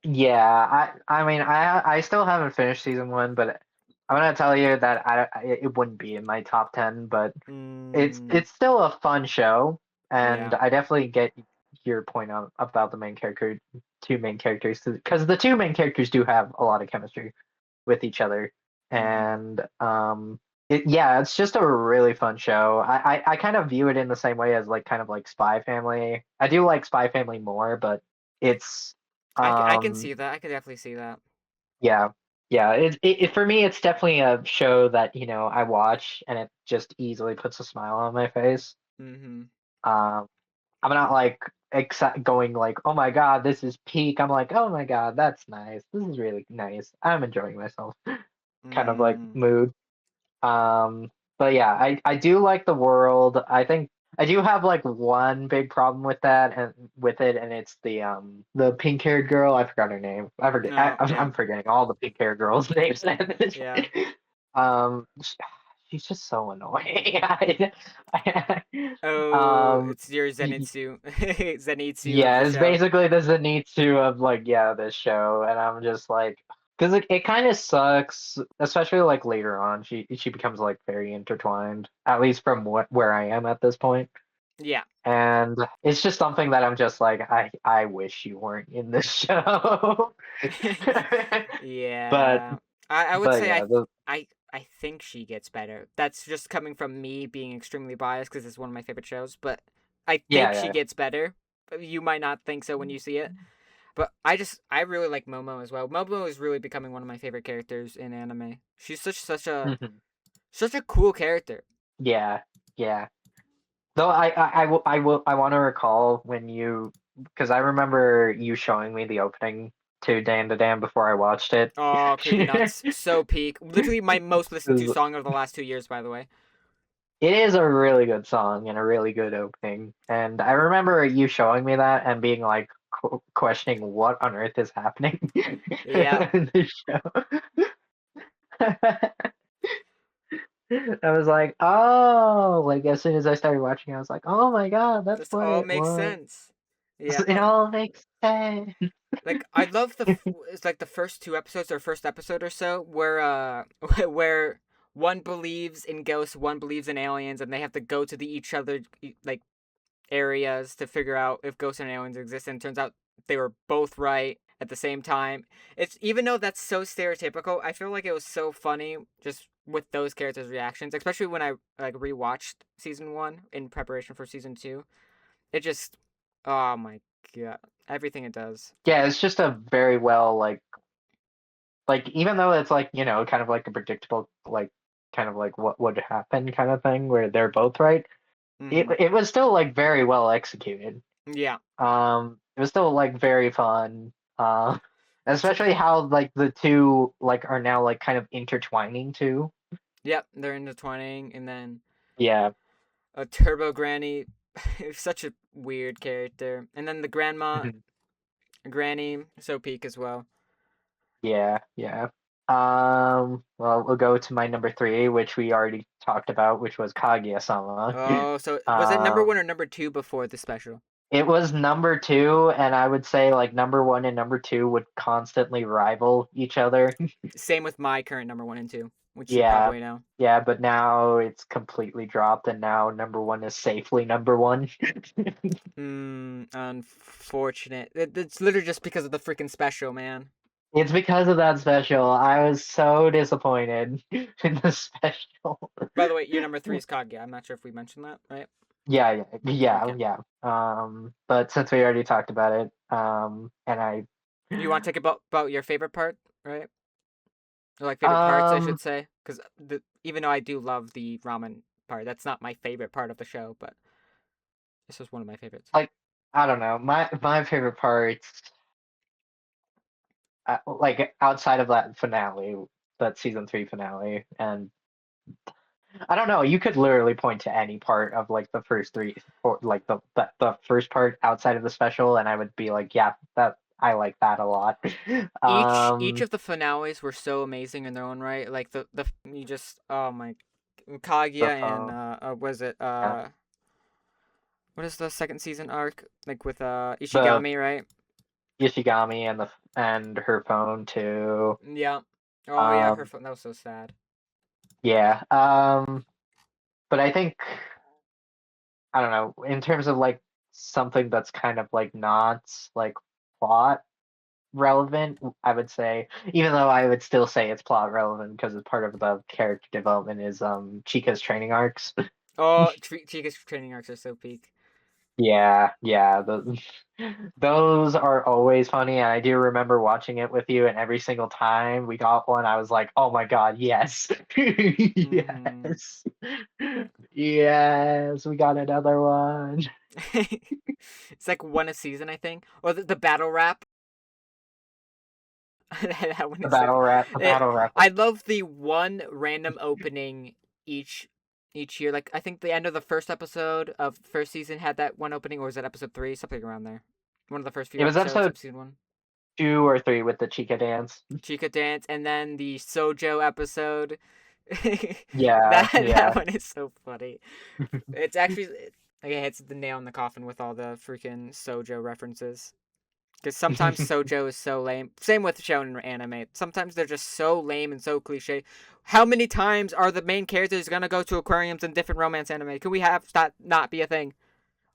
Speaker 2: Yeah, I mean I still haven't finished season one, but I'm gonna tell you that it wouldn't be in my top 10, but
Speaker 1: Mm,
Speaker 2: it's still a fun show, and
Speaker 1: yeah.
Speaker 2: I definitely get your point about the two main characters, because the two main characters do have a lot of chemistry with each other,
Speaker 1: Mm-hmm.
Speaker 2: and yeah, it's just a really fun show. I kind of view it in the same way as like kind of like Spy Family. I do like Spy Family more, but it's
Speaker 1: I can
Speaker 2: um
Speaker 1: see that. I could definitely see that.
Speaker 2: yeah, yeah. For me, it's definitely a show that I watch and it just easily puts a smile on my face.
Speaker 1: Mm-hmm.
Speaker 2: Um, I'm not like going like, oh my god, this is peak. I'm like, oh my god, that's nice. This is really nice. I'm enjoying myself. Kind of like
Speaker 1: Mm.
Speaker 2: mood. Um, but yeah, I do like the world. I think I do have like one big problem with that and with it, and it's the pink haired girl. I forgot her name. I forget.
Speaker 1: No, yeah,
Speaker 2: I'm forgetting all the pink haired girls' names.
Speaker 1: yeah.
Speaker 2: um, sh- she's just so annoying.
Speaker 1: Oh,
Speaker 2: um,
Speaker 1: it's your
Speaker 2: y-
Speaker 1: Zenitsu, Zenitsu of
Speaker 2: yeah,
Speaker 1: the
Speaker 2: it's
Speaker 1: show.
Speaker 2: basically the Zenitsu of like this show, and I'm just like, because it kind of sucks, especially like later on. She becomes like very intertwined, at least from where I am at this point,
Speaker 1: Yeah,
Speaker 2: and it's just something that I'm just like, I wish you weren't in this show. but
Speaker 1: yeah. I would
Speaker 2: but
Speaker 1: say
Speaker 2: yeah, the
Speaker 1: I think she gets better. That's just coming from me being extremely biased because it's one of my favorite shows. But I think she
Speaker 2: yeah
Speaker 1: gets better. You might not think so when you see it, but I really like Momo as well. Momo is really becoming one of my favorite characters in anime. She's
Speaker 2: mhm.
Speaker 1: such a cool character.
Speaker 2: Yeah, yeah. Though I want to recall when you, because I remember you showing me the opening to Dan to Dan before I watched it.
Speaker 1: Oh, Creepy Nuts, so peak. Literally my most listened to
Speaker 2: It
Speaker 1: song of the last 2 years, by the way.
Speaker 2: is a really good song and a really good opening. And I remember you showing me that and being like questioning what on earth is happening
Speaker 1: Yeah.
Speaker 2: in this show. I was like, oh, like as soon as I started watching, I was like, oh my god, that's
Speaker 1: This
Speaker 2: what
Speaker 1: all
Speaker 2: it
Speaker 1: makes
Speaker 2: was.
Speaker 1: sense. Yeah,
Speaker 2: It all makes sense.
Speaker 1: like I love it's like the first two episodes or first episode or so where where one believes in ghosts, one believes in aliens, and they have to go to the each other like areas to figure out if ghosts and aliens exist. And it turns out they were both right at the same time. It's even though that's so stereotypical, I feel like it was so funny just with those characters' reactions, especially when I like rewatched season one in preparation for season two. It just, oh my god, everything it does.
Speaker 2: Yeah, it's just a very well like even though it's like, kind of like a predictable like kind of like what would happen kind of thing where they're both right. It
Speaker 1: Mm-hmm.
Speaker 2: it was still like very well executed.
Speaker 1: Yeah.
Speaker 2: It was still like very fun.
Speaker 1: So,
Speaker 2: Especially how like the two like are now like kind of intertwining too.
Speaker 1: yep, they're intertwining, and then
Speaker 2: Yeah.
Speaker 1: a Turbo Granny, such a weird character, and then the grandma, Granny, so peak as well.
Speaker 2: Yeah, yeah. Well, we'll go to my number three, which we already talked about, which was Kaguya-sama.
Speaker 1: Oh, so was it number one
Speaker 2: Um,
Speaker 1: or number two before the special?
Speaker 2: it was number two, and I would say like number one and number two would constantly rival each other.
Speaker 1: Same with my current number one and two, which you
Speaker 2: Yeah,
Speaker 1: probably know.
Speaker 2: yeah, but now it's completely dropped, and now number one is safely number one.
Speaker 1: Unfortunate. It's literally just because of the freaking special, man.
Speaker 2: It's because of that special. I was so disappointed in the special.
Speaker 1: By the way, your number three is Kaguya. I'm not sure if we mentioned that, right?
Speaker 2: Yeah, yeah, yeah,
Speaker 1: Okay.
Speaker 2: yeah. But since we already talked about it, and
Speaker 1: You want to take about your favorite part, right? Or like favorite parts, I
Speaker 2: um,
Speaker 1: should say, because even though I do love the ramen part, that's not my favorite part of the show, but this was one of my favorites.
Speaker 2: like, I don't know. My favorite parts, like outside of that finale, that season three finale, and I don't know. You could literally point to any part of like the first three, or like the first part outside of the special, and I would be like, yeah, that I like that a lot.
Speaker 1: Each
Speaker 2: Um,
Speaker 1: of the finales were so amazing in their own right. Like the you just oh my,
Speaker 2: the
Speaker 1: Kaguya and
Speaker 2: phone,
Speaker 1: was it
Speaker 2: yeah.
Speaker 1: what is the second season arc like with
Speaker 2: The
Speaker 1: Ishigami, right?
Speaker 2: Ishigami and her phone too.
Speaker 1: Yeah. Oh yeah, her
Speaker 2: Um,
Speaker 1: phone. That was so sad.
Speaker 2: yeah. But I think I don't know in terms of like something that's kind of like not like plot relevant. I would say, even though I would still say it's plot relevant because it's part of the character development is Chica's training arcs.
Speaker 1: Oh, Chika's training arcs are so peak.
Speaker 2: Yeah, yeah. Those are always funny, and I do remember watching it with you, and every single time we got one, I was like, "Oh my God, yes,
Speaker 1: Mm-hmm.
Speaker 2: yes, yes, we got another one."
Speaker 1: It's like one a season, I think. Or the battle rap. That one
Speaker 2: The
Speaker 1: is so.
Speaker 2: battle rap, the battle rap.
Speaker 1: I love the one random opening each each year. Like I think the end of the first episode of first season had that one opening, or was it episode three? Something around there. One of the first few
Speaker 2: It was
Speaker 1: episodes
Speaker 2: episode
Speaker 1: of season one.
Speaker 2: 2 or 3 with the Chica dance.
Speaker 1: Chica dance, and then the Sojo episode.
Speaker 2: Yeah,
Speaker 1: That
Speaker 2: yeah.
Speaker 1: one is so funny. It's actually like it hits the nail in the coffin with all the freaking Sojo references. Because sometimes Sojo is so lame. Same with shonen anime. Sometimes they're just so lame and so cliche. How many times are the main characters gonna go to aquariums in different romance anime? Can we have that not be a thing?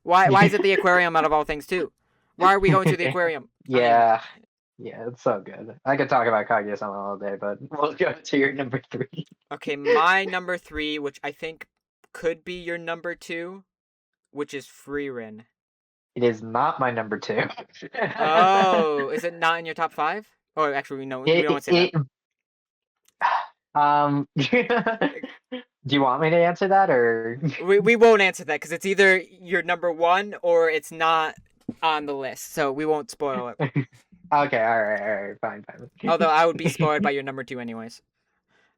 Speaker 1: Why is it the aquarium out of all things too? Why are we going to the aquarium? I don't even.
Speaker 2: Yeah, yeah, it's so good. I could talk about Kaguya-sama all day, but we'll go to your number three.
Speaker 1: Okay, my number three, which I think could be your number two, which is Freerin.
Speaker 2: It is not my number two.
Speaker 1: Oh, is it not in your top five? Oh, actually, we don't
Speaker 2: it,
Speaker 1: say that.
Speaker 2: it, do you want me to answer that or?
Speaker 1: We won't answer that because it's either your number one or it's not on the list, so we won't spoil it.
Speaker 2: Okay, all right, fine, fine.
Speaker 1: Although I would be spoiled by your number two anyways.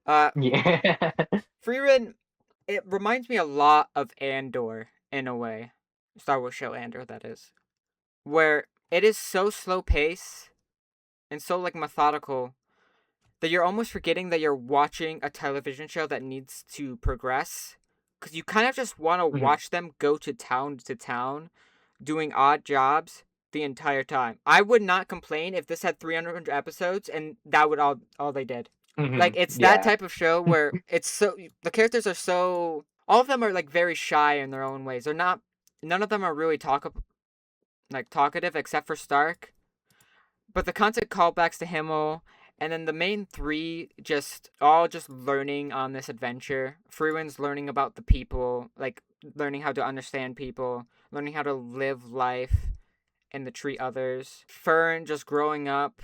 Speaker 1: Uh,
Speaker 2: Yeah.
Speaker 1: Freerin, it reminds me a lot of Andor in a way, Star Wars show Andor that is, where it is so slow pace and so like methodical, that you're almost forgetting that you're watching a television show that needs to progress, because you kind of just want to
Speaker 2: Mhm.
Speaker 1: watch them go to town doing odd jobs the entire time. I would not complain if this had 300 episodes and that would all they did. Like,
Speaker 2: Mhm.
Speaker 1: it's that
Speaker 2: Yeah.
Speaker 1: type of show where it's so, the characters are so, all of them are like very shy in their own ways. They're not, none of them are really talkative except for Stark. But the constant callbacks to Himmel, and then the main three just learning on this adventure. Freeland's learning about the people, like learning how to understand people, learning how to live life and to treat others. Fern just growing up,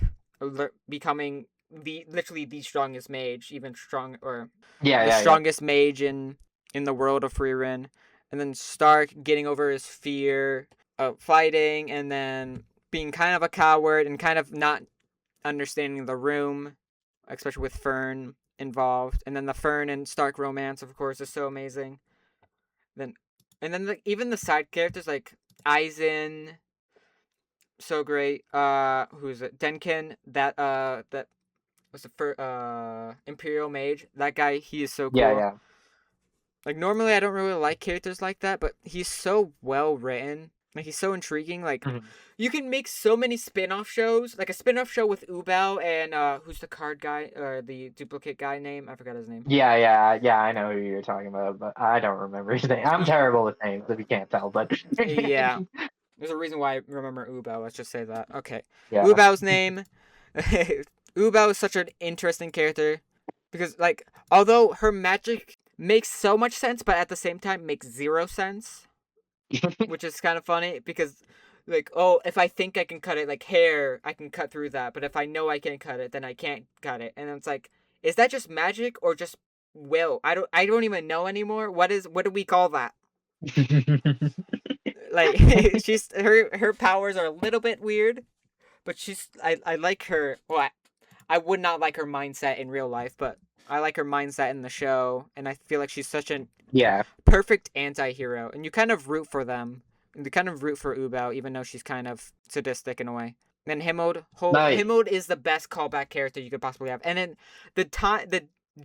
Speaker 1: becoming literally the strongest mage, even strong, or
Speaker 2: Yeah,
Speaker 1: the
Speaker 2: yeah, yeah.
Speaker 1: strongest mage in the world of Freerin. And then Stark getting over his fear of fighting, and then being kind of a coward and kind of not understanding the room, especially with Fern involved. And then the Fern and Stark romance, of course, is so amazing. Then, and then even the side characters like Aizen, so great. Who's it? Denkin, that was the first Imperial Mage. That guy, he is so
Speaker 2: Yeah,
Speaker 1: cool.
Speaker 2: yeah.
Speaker 1: Like, normally I don't really like characters like that, but he's so well written. Like, he's so intriguing. Like,
Speaker 2: Mhm.
Speaker 1: you can make so many spin-off shows. Like a spin-off show with Ubao and who's the card guy or the duplicate guy name? I forgot his name.
Speaker 2: Yeah, yeah, yeah. I know who you're talking about, but I don't remember his name. I'm terrible with names, if you can't tell. But
Speaker 1: Yeah, there's a reason why I remember Ubao. Let's just say that. Okay,
Speaker 2: yeah.
Speaker 1: Ubao's name. Ubao is such an interesting character because, like, although her magic makes so much sense, but at the same time makes zero sense, which is kind of funny because, like, oh, if I think I can cut it, like hair, I can cut through that, but if I know I can cut it, then I can't cut it, and it's like, is that just magic or just will? I don't even know anymore. What do we call that? Like, her powers are a little bit weird, but I like her. Well, I would not like her mindset in real life, but I like her mindset in the show, and I feel like she's such a
Speaker 2: Yeah.
Speaker 1: perfect anti-hero, and you kind of root for them. And you kind of root for Ubao, even though she's kind of sadistic in a way. And
Speaker 2: No.
Speaker 1: Himmod is the best callback character you could possibly have. And then the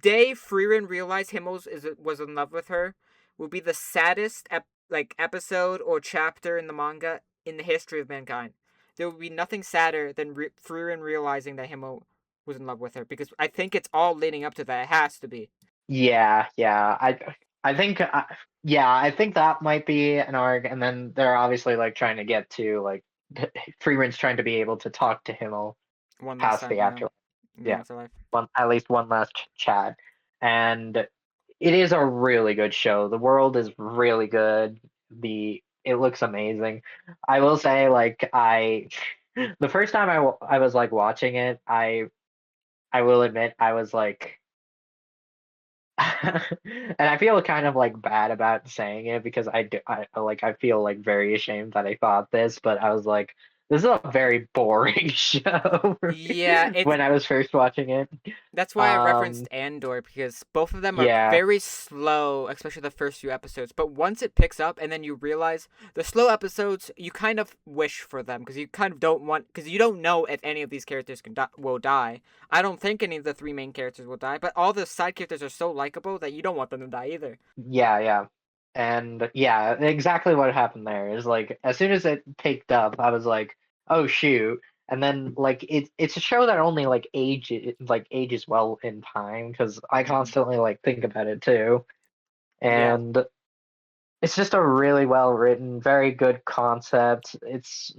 Speaker 1: day Frieren realized was in love with her will be the saddest episode or chapter in the manga in the history of mankind. There will be nothing sadder than Frieren realizing that Himmel was in love with her, because I think it's all leading up to that. It has to be
Speaker 2: Yeah, yeah. I think yeah, I think that might be an arc, and then they're obviously like trying to get to like Freeman's trying to be able to talk to Himmel
Speaker 1: one last
Speaker 2: past
Speaker 1: time.
Speaker 2: the
Speaker 1: Yeah,
Speaker 2: afterlife.
Speaker 1: in the
Speaker 2: Yeah,
Speaker 1: afterlife.
Speaker 2: one at least one last chat, and it is a really good show. The world is really good. It looks amazing. I will say, like the first time I was like watching it, I will admit I was like. And I feel kind of like bad about saying it because I feel like very ashamed that I thought this, but I was like, this is a very boring show
Speaker 1: Yeah,
Speaker 2: when I was first watching it.
Speaker 1: that's why I referenced
Speaker 2: Um,
Speaker 1: Andor, because both of them are
Speaker 2: yeah,
Speaker 1: very slow, especially the first few episodes. But once it picks up, and then you realize the slow episodes, you kind of wish for them because you kind of don't want, because you don't know if any of these characters will die. I don't think any of the three main characters will die, but all the side characters are so likable that you don't want them to die either.
Speaker 2: yeah, yeah. And yeah, exactly what happened there is like as soon as it picked up, I was like, oh shoot. And then like it's a show that only ages well in time because I
Speaker 1: Hmm.
Speaker 2: constantly like think about it too.
Speaker 1: Yeah,
Speaker 2: And it's just a really well written, very good concept. It's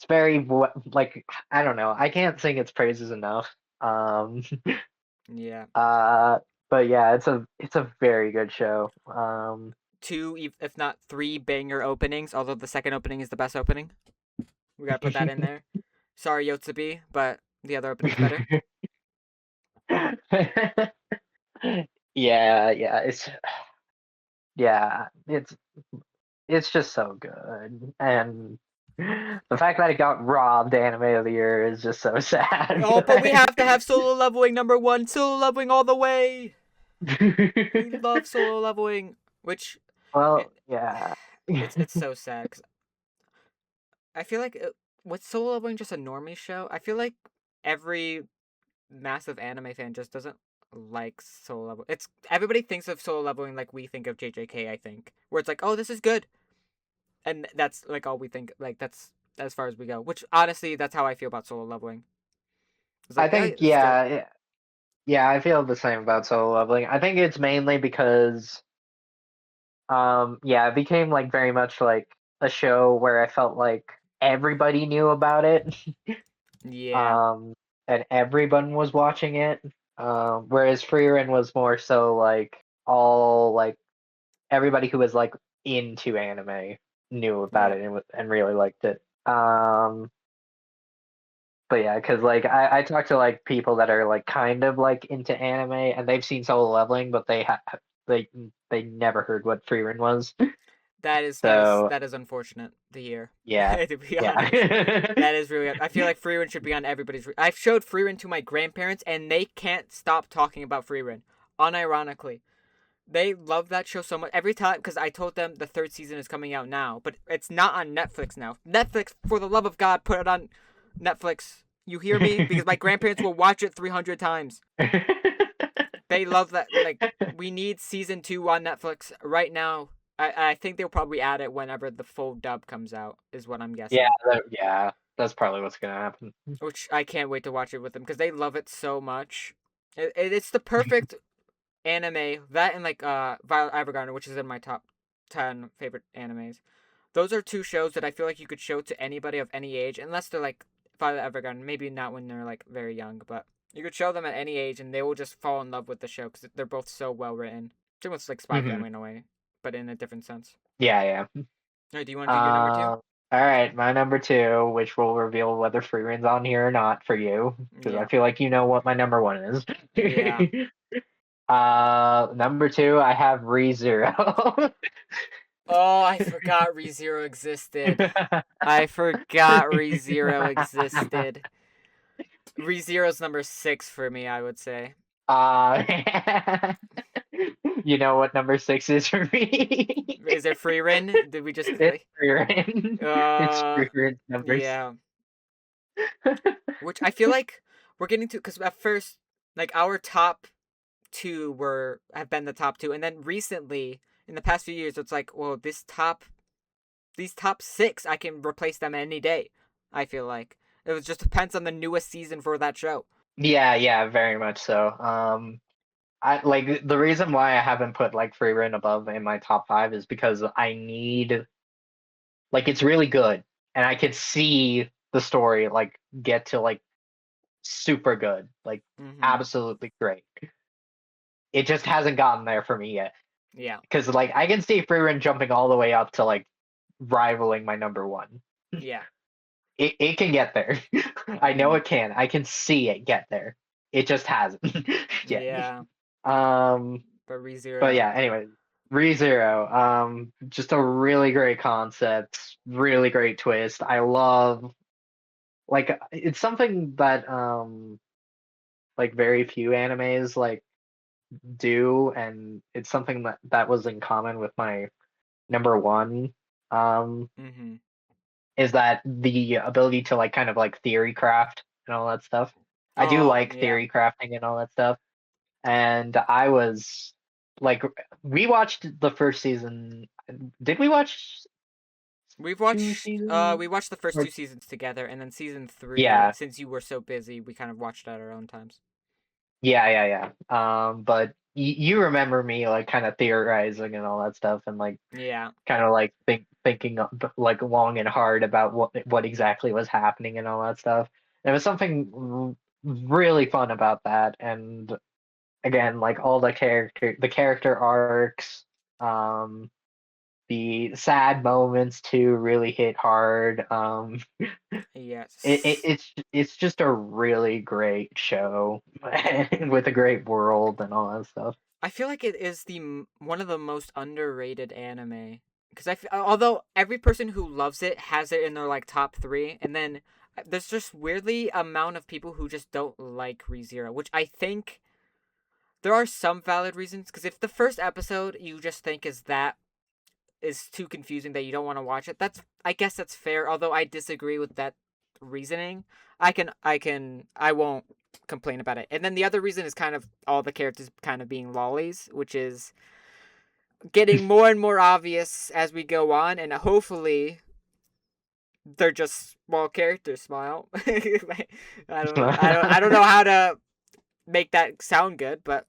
Speaker 2: very like I don't know. I can't sing its praises enough. Um,
Speaker 1: yeah.
Speaker 2: uh, but yeah, it's a very good show.
Speaker 1: Two, if not three, banger openings. Although the second opening is the best opening. We gotta put that in there. Sorry, Yotsubi, but the other opening's better.
Speaker 2: Yeah, yeah, yeah, it's just so good, and the fact that it got robbed anime of the year is just so sad.
Speaker 1: Oh, but we have to have solo leveling number one. Solo leveling all the way. We love solo leveling, which
Speaker 2: Well,
Speaker 1: it,
Speaker 2: yeah.
Speaker 1: it's so sad because I feel like was solo leveling just a normie show? I feel like every massive anime fan just doesn't like solo level. It's everybody thinks of solo leveling like we think of JJK. I think where it's like, oh, this is good, and that's like all we think. Like that's as far as we go. Which honestly, that's how I feel about solo leveling. It's
Speaker 2: I
Speaker 1: like, yeah,
Speaker 2: think
Speaker 1: this is good.
Speaker 2: yeah, I feel the same about solo leveling. I think it's mainly because yeah, it became like very much like a show where I felt like everybody knew about it.
Speaker 1: Yeah,
Speaker 2: um and everyone was watching it. Whereas Freerun was more so like all like everybody who was like into anime knew about
Speaker 1: yeah.
Speaker 2: it and really liked it. But yeah, because like I talk to like people that are like kind of like into anime and they've seen Solo Leveling, but they they never heard what Freerun was. So
Speaker 1: That is unfortunate to hear.
Speaker 2: yeah,
Speaker 1: To be honest,
Speaker 2: yeah.
Speaker 1: that is really. I feel like Freerun should be on everybody's. I've showed Freerun to my grandparents, and they can't stop talking about Freerun. Unironically, they love that show so much. Every time, because I told them the third season is coming out now, but it's not on Netflix now. Netflix, for the love of God, put it on Netflix. You hear me? Because my grandparents will watch it 300 times. They love that. Like, we need season 2 on Netflix right now. I think they'll probably add it whenever the full dub comes out, is what I'm
Speaker 2: Yeah,
Speaker 1: guessing.
Speaker 2: yeah, that's probably what's gonna happen.
Speaker 1: Which I can't wait to watch it with them because they love it so much. It's the perfect anime. That and like Violet Evergarden, which is in my top 10 favorite animes. Those are two shows that I feel like you could show to anybody of any age, unless they're like Violet Evergarden. Maybe not when they're like very young, but you could show them at any age and they will just fall in love with the show because they're both so well written. It's almost like Spy
Speaker 2: Hmm.
Speaker 1: Family in a way, but in a different sense.
Speaker 2: Yeah, yeah.
Speaker 1: Alright, do you want to do your number two?
Speaker 2: All right, my number two, which will reveal whether Freerun's on here or not for you, because I
Speaker 1: Yeah.
Speaker 2: feel like you know what my number one is.
Speaker 1: Yeah.
Speaker 2: Number two, I have ReZero.
Speaker 1: Oh, I forgot ReZero existed. I forgot ReZero existed. ReZero's number 6 for me, I would say.
Speaker 2: uh, you know what number six is for me?
Speaker 1: Is it Freerin? Did we just
Speaker 2: It's
Speaker 1: like
Speaker 2: Freerun. It's Freerun's number six.
Speaker 1: yeah. Which I feel like we're getting to because at first, like our top two were have been the top two, and then recently in the past few years, it's like, well, these top six, I can replace them any day. I feel like it was just depends on the newest season for that show.
Speaker 2: Yeah, yeah, very much so. I like the reason why I haven't put like Freerun above in my top five is because I need like it's really good and I could see the story like get to like super good, like
Speaker 1: Mm-hmm.
Speaker 2: absolutely great. It just hasn't gotten there for me yet.
Speaker 1: Yeah.
Speaker 2: Because like I can see Freerun jumping all the way up to like rivaling my number one.
Speaker 1: Yeah.
Speaker 2: It can get there. I know
Speaker 1: Mm-hmm.
Speaker 2: it can. I can see it get there. It just hasn't yet.
Speaker 1: Yeah.
Speaker 2: Um,
Speaker 1: But
Speaker 2: but
Speaker 1: ReZero.
Speaker 2: yeah, anyway, ReZero, just a really great concept, really great twist. I love like it's something that like very few animes like do, and it's something that was in common with my number one. Um,
Speaker 1: Mm-hmm.
Speaker 2: is that the ability to like kind of like theory craft and all that stuff. I do
Speaker 1: Oh
Speaker 2: like
Speaker 1: yeah.
Speaker 2: theory crafting and all that stuff. And I was like, we watched the first season. Did we watch two
Speaker 1: We
Speaker 2: seasons?
Speaker 1: watched the first
Speaker 2: Or,
Speaker 1: two seasons together, and then season 3,
Speaker 2: yeah,
Speaker 1: since you were so busy, we kind of watched it at our own times.
Speaker 2: yeah. But you remember me like kind of theorizing and all that stuff, and like
Speaker 1: Yeah.
Speaker 2: kind of like thinking like long and hard about what exactly was happening and all that stuff. And it was something really fun about that. And again, like all the character arcs, um, the sad moments too really hit hard.
Speaker 1: Yes.
Speaker 2: It's just a really great show with a great world and all that stuff.
Speaker 1: I feel like it is one of the most underrated anime because although every person who loves it has it in their like top 3, and then there's just weirdly amount of people who just don't like ReZero, which I think there are some valid reasons because if the first episode you just think is too confusing that you don't want to watch it, I guess that's fair. Although I disagree with that reasoning. I won't. complain about it. And then the other reason is kind of all the characters kind of being lollies, which is getting more and more obvious as we go on, and hopefully they're just small characters. Smile. I don't know how to make that sound good, but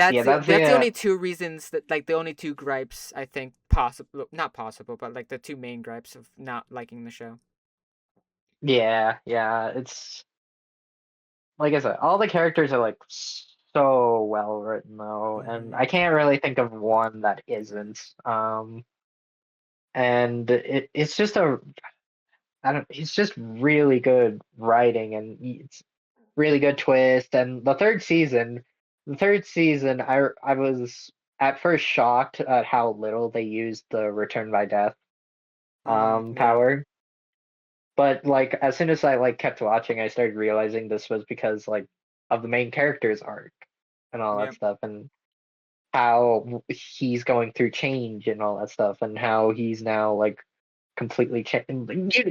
Speaker 2: Yeah, that's
Speaker 1: that's the
Speaker 2: the
Speaker 1: only two reasons that like the only two gripes I think possible, not possible, but like the two main gripes of not liking the show.
Speaker 2: yeah. It's like I said, all the characters are like so well written though, and I
Speaker 1: Mm-hmm.
Speaker 2: can't really think of one that isn't. And it's just a I don't it's just really good writing and it's really good twist. And the third season, I was at first shocked at how little they used the return by death
Speaker 1: Yeah.
Speaker 2: power. But like as soon as I like kept watching, I started realizing this was because like of the main character's arc and all that
Speaker 1: Yep.
Speaker 2: stuff, and how he's going through change and all that stuff, and how he's now like completely changed.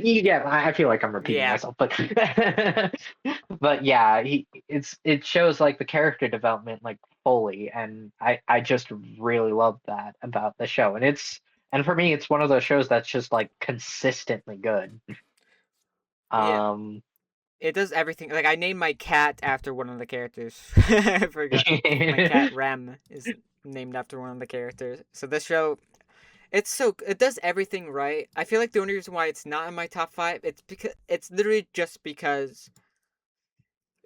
Speaker 2: Yeah, I feel like I'm repeating
Speaker 1: Yeah.
Speaker 2: myself, but but yeah, it shows like the character development like fully, and I just really love that about the show, and for me it's one of those shows that's just like consistently good.
Speaker 1: Yeah.
Speaker 2: Um,
Speaker 1: It does everything. Like I named my cat after one of the characters. I forgot. My cat Rem is named after one of the characters. So this show, it does everything right. I feel like the only reason why it's not in my top five, it's literally just because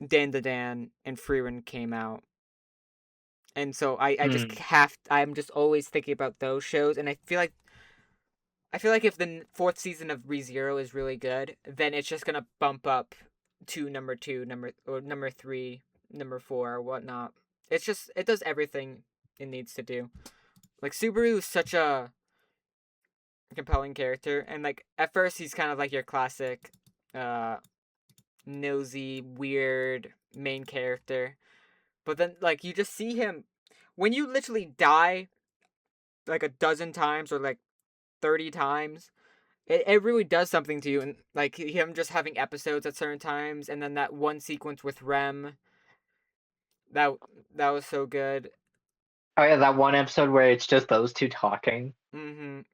Speaker 1: Dan the Dan and Freerin came out, and so
Speaker 2: hmm.
Speaker 1: I'm just always thinking about those shows, and I feel like if the fourth season of ReZero is really good, then it's just gonna bump up to number two, number three, number four, or whatnot. It does everything it needs to do. Like Subaru is such a compelling character, and like at first he's kind of like your classic, uh, nosy, weird main character, but then like you just see him when you literally die like a dozen times or like 30 times. It really does something to you, and like him just having episodes at certain times, and then that one sequence with Rem, that that was so good.
Speaker 2: Oh yeah, that one episode where it's just those two talking.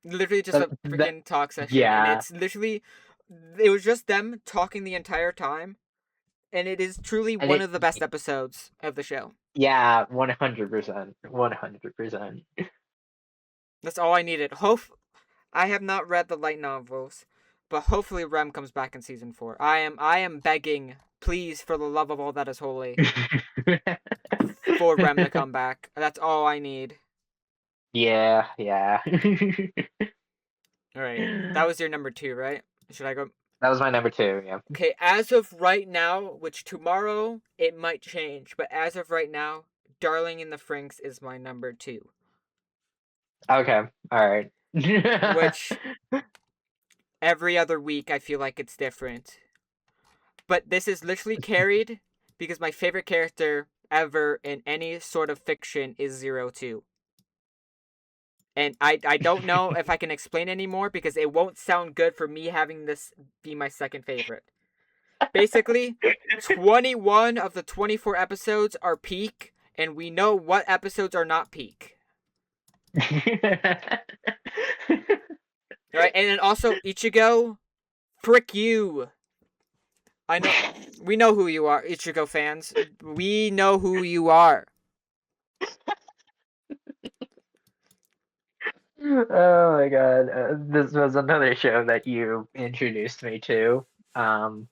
Speaker 1: Literally just
Speaker 2: That,
Speaker 1: a
Speaker 2: that
Speaker 1: freaking talk session, and
Speaker 2: yeah,
Speaker 1: it's literally it was just them talking the entire time, and it is truly
Speaker 2: and
Speaker 1: one
Speaker 2: it
Speaker 1: of the best episodes of the show.
Speaker 2: yeah, 100%, 100%.
Speaker 1: That's all I needed. I have not read the light novels, but hopefully Rem comes back in season 4. I am begging, please, for the love of all that is holy, for Rem to come back. That's all I need.
Speaker 2: Yeah.
Speaker 1: All right, that was your number 2, right? Should I go?
Speaker 2: That was my number two. Yeah.
Speaker 1: Okay, as of right now, which tomorrow it might change, but as of right now, Darling in the Franxx is my number 2,
Speaker 2: Okay. All right.
Speaker 1: which every other week I feel like it's different. But this is literally carried because my favorite character ever in any sort of fiction is Zero Two. And I don't know if I can explain anymore because it won't sound good for me having this be my second favorite. Basically, 21 of the 24 episodes are peak, and we know what episodes are not peak. All right, and then also Ichigo, frick you. I know we know who you are, Ichigo fans. We know who you are.
Speaker 2: Oh my God. This was another show that you introduced me to. Um,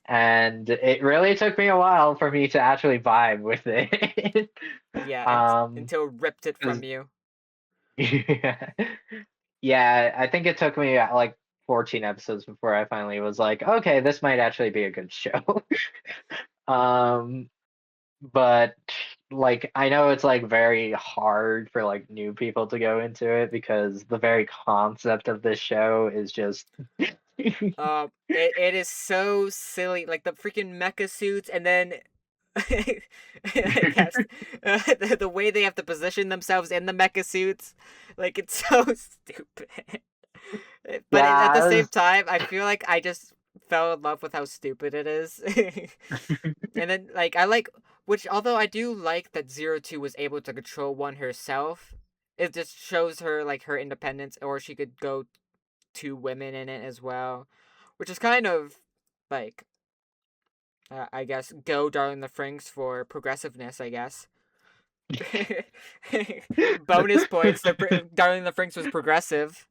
Speaker 2: and it really took me a while for me to actually vibe with it.
Speaker 1: Yeah,
Speaker 2: um,
Speaker 1: until ripped it
Speaker 2: 'cause-
Speaker 1: from you.
Speaker 2: yeah, yeah, I think it took me like 14 episodes before I finally was like, okay, this might actually be a good show. um, but like I know it's like very hard for like new people to go into it because the very concept of this show is just
Speaker 1: It is so silly, like the freaking mecha suits, and then I guess the way they have to position themselves in the mecha suits, like it's so stupid. But at the
Speaker 2: yeah,
Speaker 1: same time, I feel like I just fell in love with how stupid it is. And then like I like which although I do like that Zero Two was able to control one herself, it just shows her like her independence, or she could go two women in it as well, which is kind of like I guess go Darling the Franks for progressiveness. I guess. Bonus points. Darling the Franks was progressive,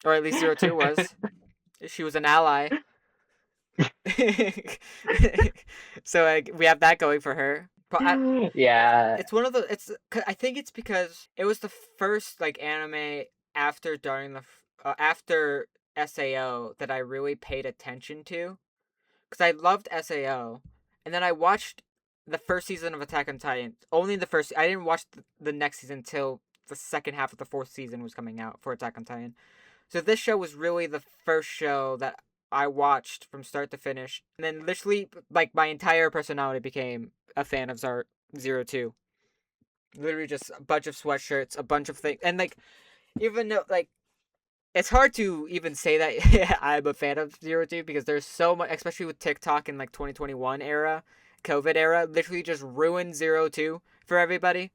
Speaker 1: or at least Zero Two was. She was an ally. So we have that going for her. But
Speaker 2: Yeah.
Speaker 1: it's one of the. I think it's because it was the first like anime after after Sao that I really paid attention to, because I loved Sao, and then I watched the first season of Attack on Titan. Only the first. I didn't watch the next season until the second half of the fourth season was coming out for Attack on Titan. So this show was really the first show that I watched from start to finish, and then literally like my entire personality became a fan of Zero Two. Literally just a bunch of sweatshirts, a bunch of things, and like even though like it's hard to even say that I'm a fan of Zero Two because there's so much, especially with TikTok in like 2021 era, COVID era, literally just ruined Zero Two for everybody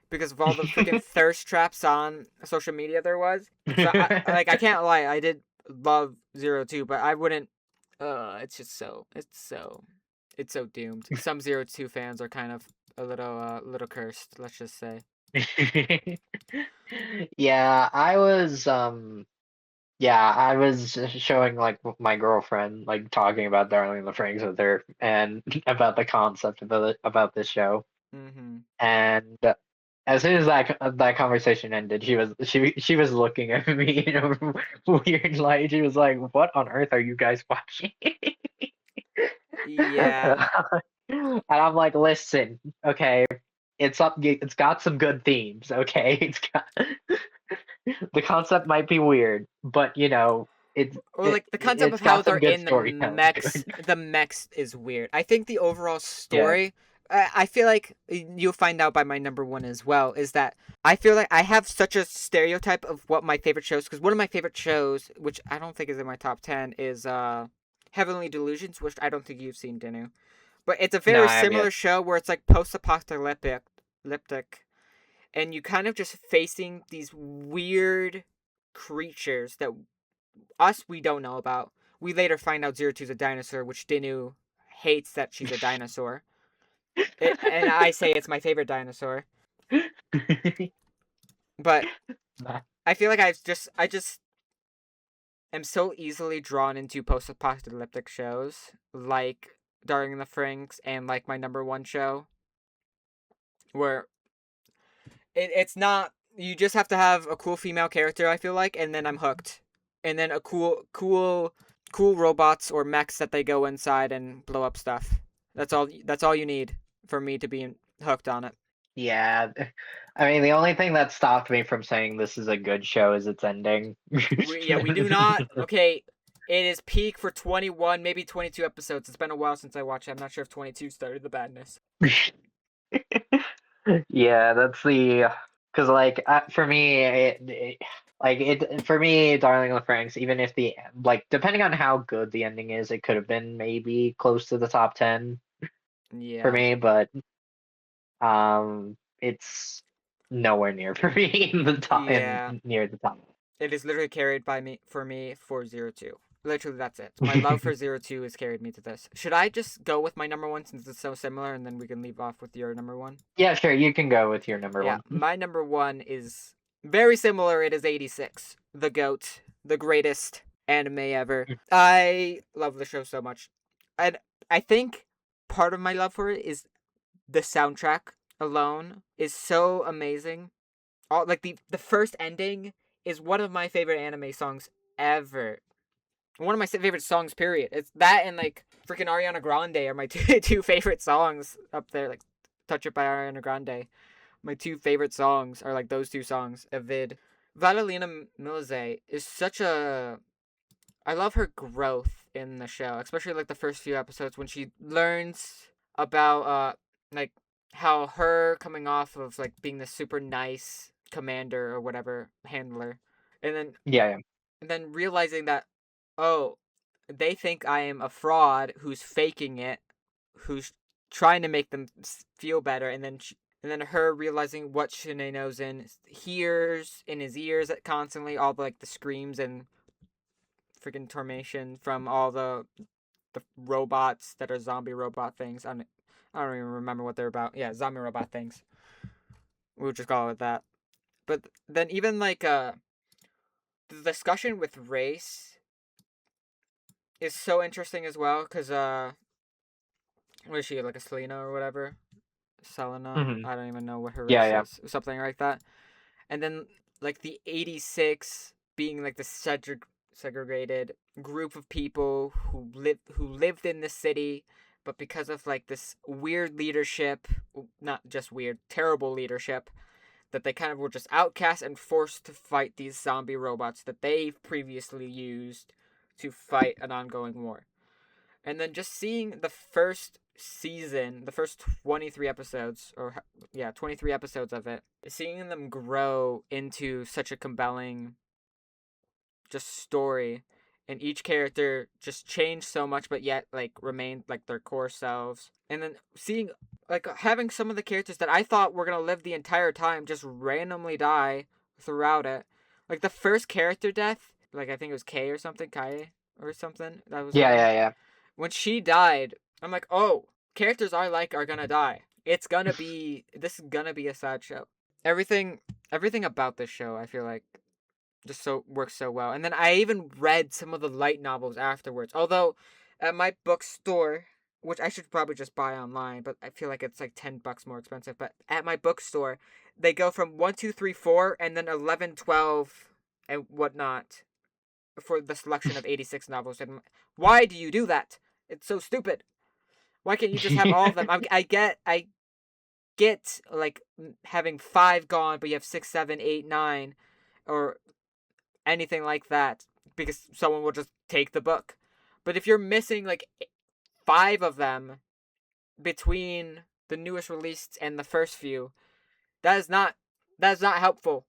Speaker 1: because of all the freaking thirst traps on social media there was. So I can't lie, I did love Zero Two, but I wouldn't. It's just it's so doomed. Some Zero Two fans are kind of a little cursed. Let's just say.
Speaker 2: Yeah, I was showing like my girlfriend, like talking about Darling in the Franxx with her and about the concept about this show.
Speaker 1: Mm-hmm.
Speaker 2: And as soon as that conversation ended, she was looking at me in a weird light. She was like, "What on earth are you guys watching?"
Speaker 1: Yeah.
Speaker 2: And I'm like, "Listen, okay, it's got some good themes, okay? It's got the concept might be weird, but
Speaker 1: Or like the concept of
Speaker 2: it's
Speaker 1: how
Speaker 2: got
Speaker 1: they're
Speaker 2: some good
Speaker 1: in the
Speaker 2: storytelling to
Speaker 1: mechs.
Speaker 2: it."
Speaker 1: The mechs is weird. I think the overall
Speaker 2: Yeah.
Speaker 1: story. I feel like you'll find out by my number one as well. Is that I feel like I have such a stereotype of what my favorite shows. Because one of my favorite shows, which I don't think is in my top 10, is Heavenly Delusions, which I don't think you've seen, Dinu. But it's a
Speaker 2: No,
Speaker 1: very
Speaker 2: I have yet.
Speaker 1: similar show where it's like post-apocalyptic, and you kind of just facing these weird creatures that we don't know about. We later find out Zero Two's a dinosaur, which Dinu hates that she's a dinosaur. And I say it's my favorite dinosaur. But I feel like I just am so easily drawn into post-apocalyptic shows like Darling in the Franxx and like my number one show, where it's not, you just have to have a cool female character, I feel like, and then I'm hooked. And then a cool robots or mechs that they go inside and blow up stuff. That's all you need for me to be hooked on it.
Speaker 2: Yeah. I mean, the only thing that stopped me from saying this is a good show is its ending.
Speaker 1: We do not. Okay, it is peak for 21, maybe 22 episodes. It's been a while since I watched it. I'm not sure if 22 started the badness.
Speaker 2: Yeah, that's the because like for me for me, Darling in the Franxx, even if the like depending on how good the ending is, it could have been maybe close to the top 10 for
Speaker 1: Yeah.
Speaker 2: me, but it's nowhere near for me in the top and
Speaker 1: Yeah.
Speaker 2: near the top.
Speaker 1: It is literally carried by me for Zero Two. Literally, that's it. My love for Zero Two has carried me to this. Should I just go with my number one since it's so similar, and then we can leave off with your number one?
Speaker 2: Yeah, sure, you can go with your number
Speaker 1: Yeah,
Speaker 2: one.
Speaker 1: my number one is very similar. It is 86, the GOAT, the greatest anime ever. I love the show so much, and I think part of my love for it is the soundtrack alone is so amazing. All like the first ending is one of my favorite anime songs ever. One of my favorite songs. Period. It's that and like freaking Ariana Grande are my two favorite songs up there. Like "Touch It" by Ariana Grande. My two favorite songs are like those two songs. Avid. Valentina Milize is such a. I love her growth in the show, especially like the first few episodes when she learns about like how her coming off of like being the super nice commander or whatever handler, and then
Speaker 2: Yeah,
Speaker 1: realizing that, oh, they think I am a fraud who's faking it, who's trying to make them feel better, and then her realizing what Shanae knows and hears in his ears constantly all the, like the screams and freaking tormation from all the robots that are zombie robot things. I don't even remember what they're about. Yeah, zombie robot things. We'll just call it that. But then even like the discussion with race is so interesting as well because what is she, like a Selena or whatever? Selena?
Speaker 2: Hmm.
Speaker 1: I don't even know what her
Speaker 2: Yeah,
Speaker 1: race
Speaker 2: yeah.
Speaker 1: is. Something like that. And then like the 86 being like the segregated group of people who lived in the city, but because of like this weird leadership, not just weird, terrible leadership, that they kind of were just outcast and forced to fight these zombie robots that they've previously used to fight an ongoing war. And then just seeing the first season, the first 23 episodes, or yeah, 23 episodes of it, seeing them grow into such a compelling just story, and each character just changed so much but yet like remained like their core selves. And then seeing like having some of the characters that I thought were going to live the entire time just randomly die throughout it. Like the first character death, like I think it was Kay or something, Kai or something. That was her
Speaker 2: Yeah,
Speaker 1: name.
Speaker 2: yeah, yeah.
Speaker 1: When she died, I'm like, "Oh, characters I like are going to die. This is going to be a sad show." Everything everything about this show, I feel like just so works so well. And then I even read some of the light novels afterwards. Although at my bookstore, which I should probably just buy online, but I feel like it's like $10 more expensive. But at my bookstore, they go from 1, 2, 3, 4, and then 11, 12, and whatnot for the selection of 86 novels. And why do you do that? It's so stupid. Why can't you just have all of them? I get like having 5 gone, but you have 6, 7, 8, 9, or anything like that because someone will just take the book. But if you're missing like 5 of them between the newest released and the first few, that is not that is not helpful.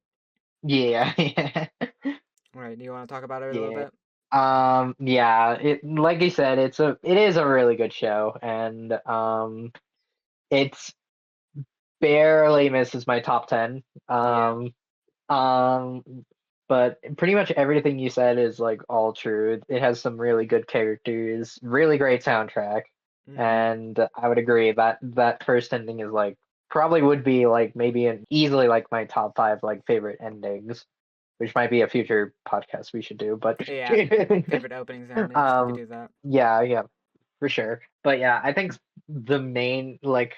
Speaker 2: Yeah, yeah.
Speaker 1: All right, do you want to talk about it a little
Speaker 2: Yeah.
Speaker 1: bit?
Speaker 2: Yeah, it like you said, it is a really good show, and it's barely misses my top 10.
Speaker 1: Yeah.
Speaker 2: Um but pretty much everything you said is like all true. It has some really good characters, really great soundtrack,
Speaker 1: Mhm.
Speaker 2: and I would agree that that first ending is like probably would be like maybe an easily like my top 5 like favorite endings, which might be a future podcast we should do, but
Speaker 1: Yeah. Favorite openings and endings. We could
Speaker 2: um
Speaker 1: do that.
Speaker 2: yeah, yeah, for sure. But yeah, I think the main like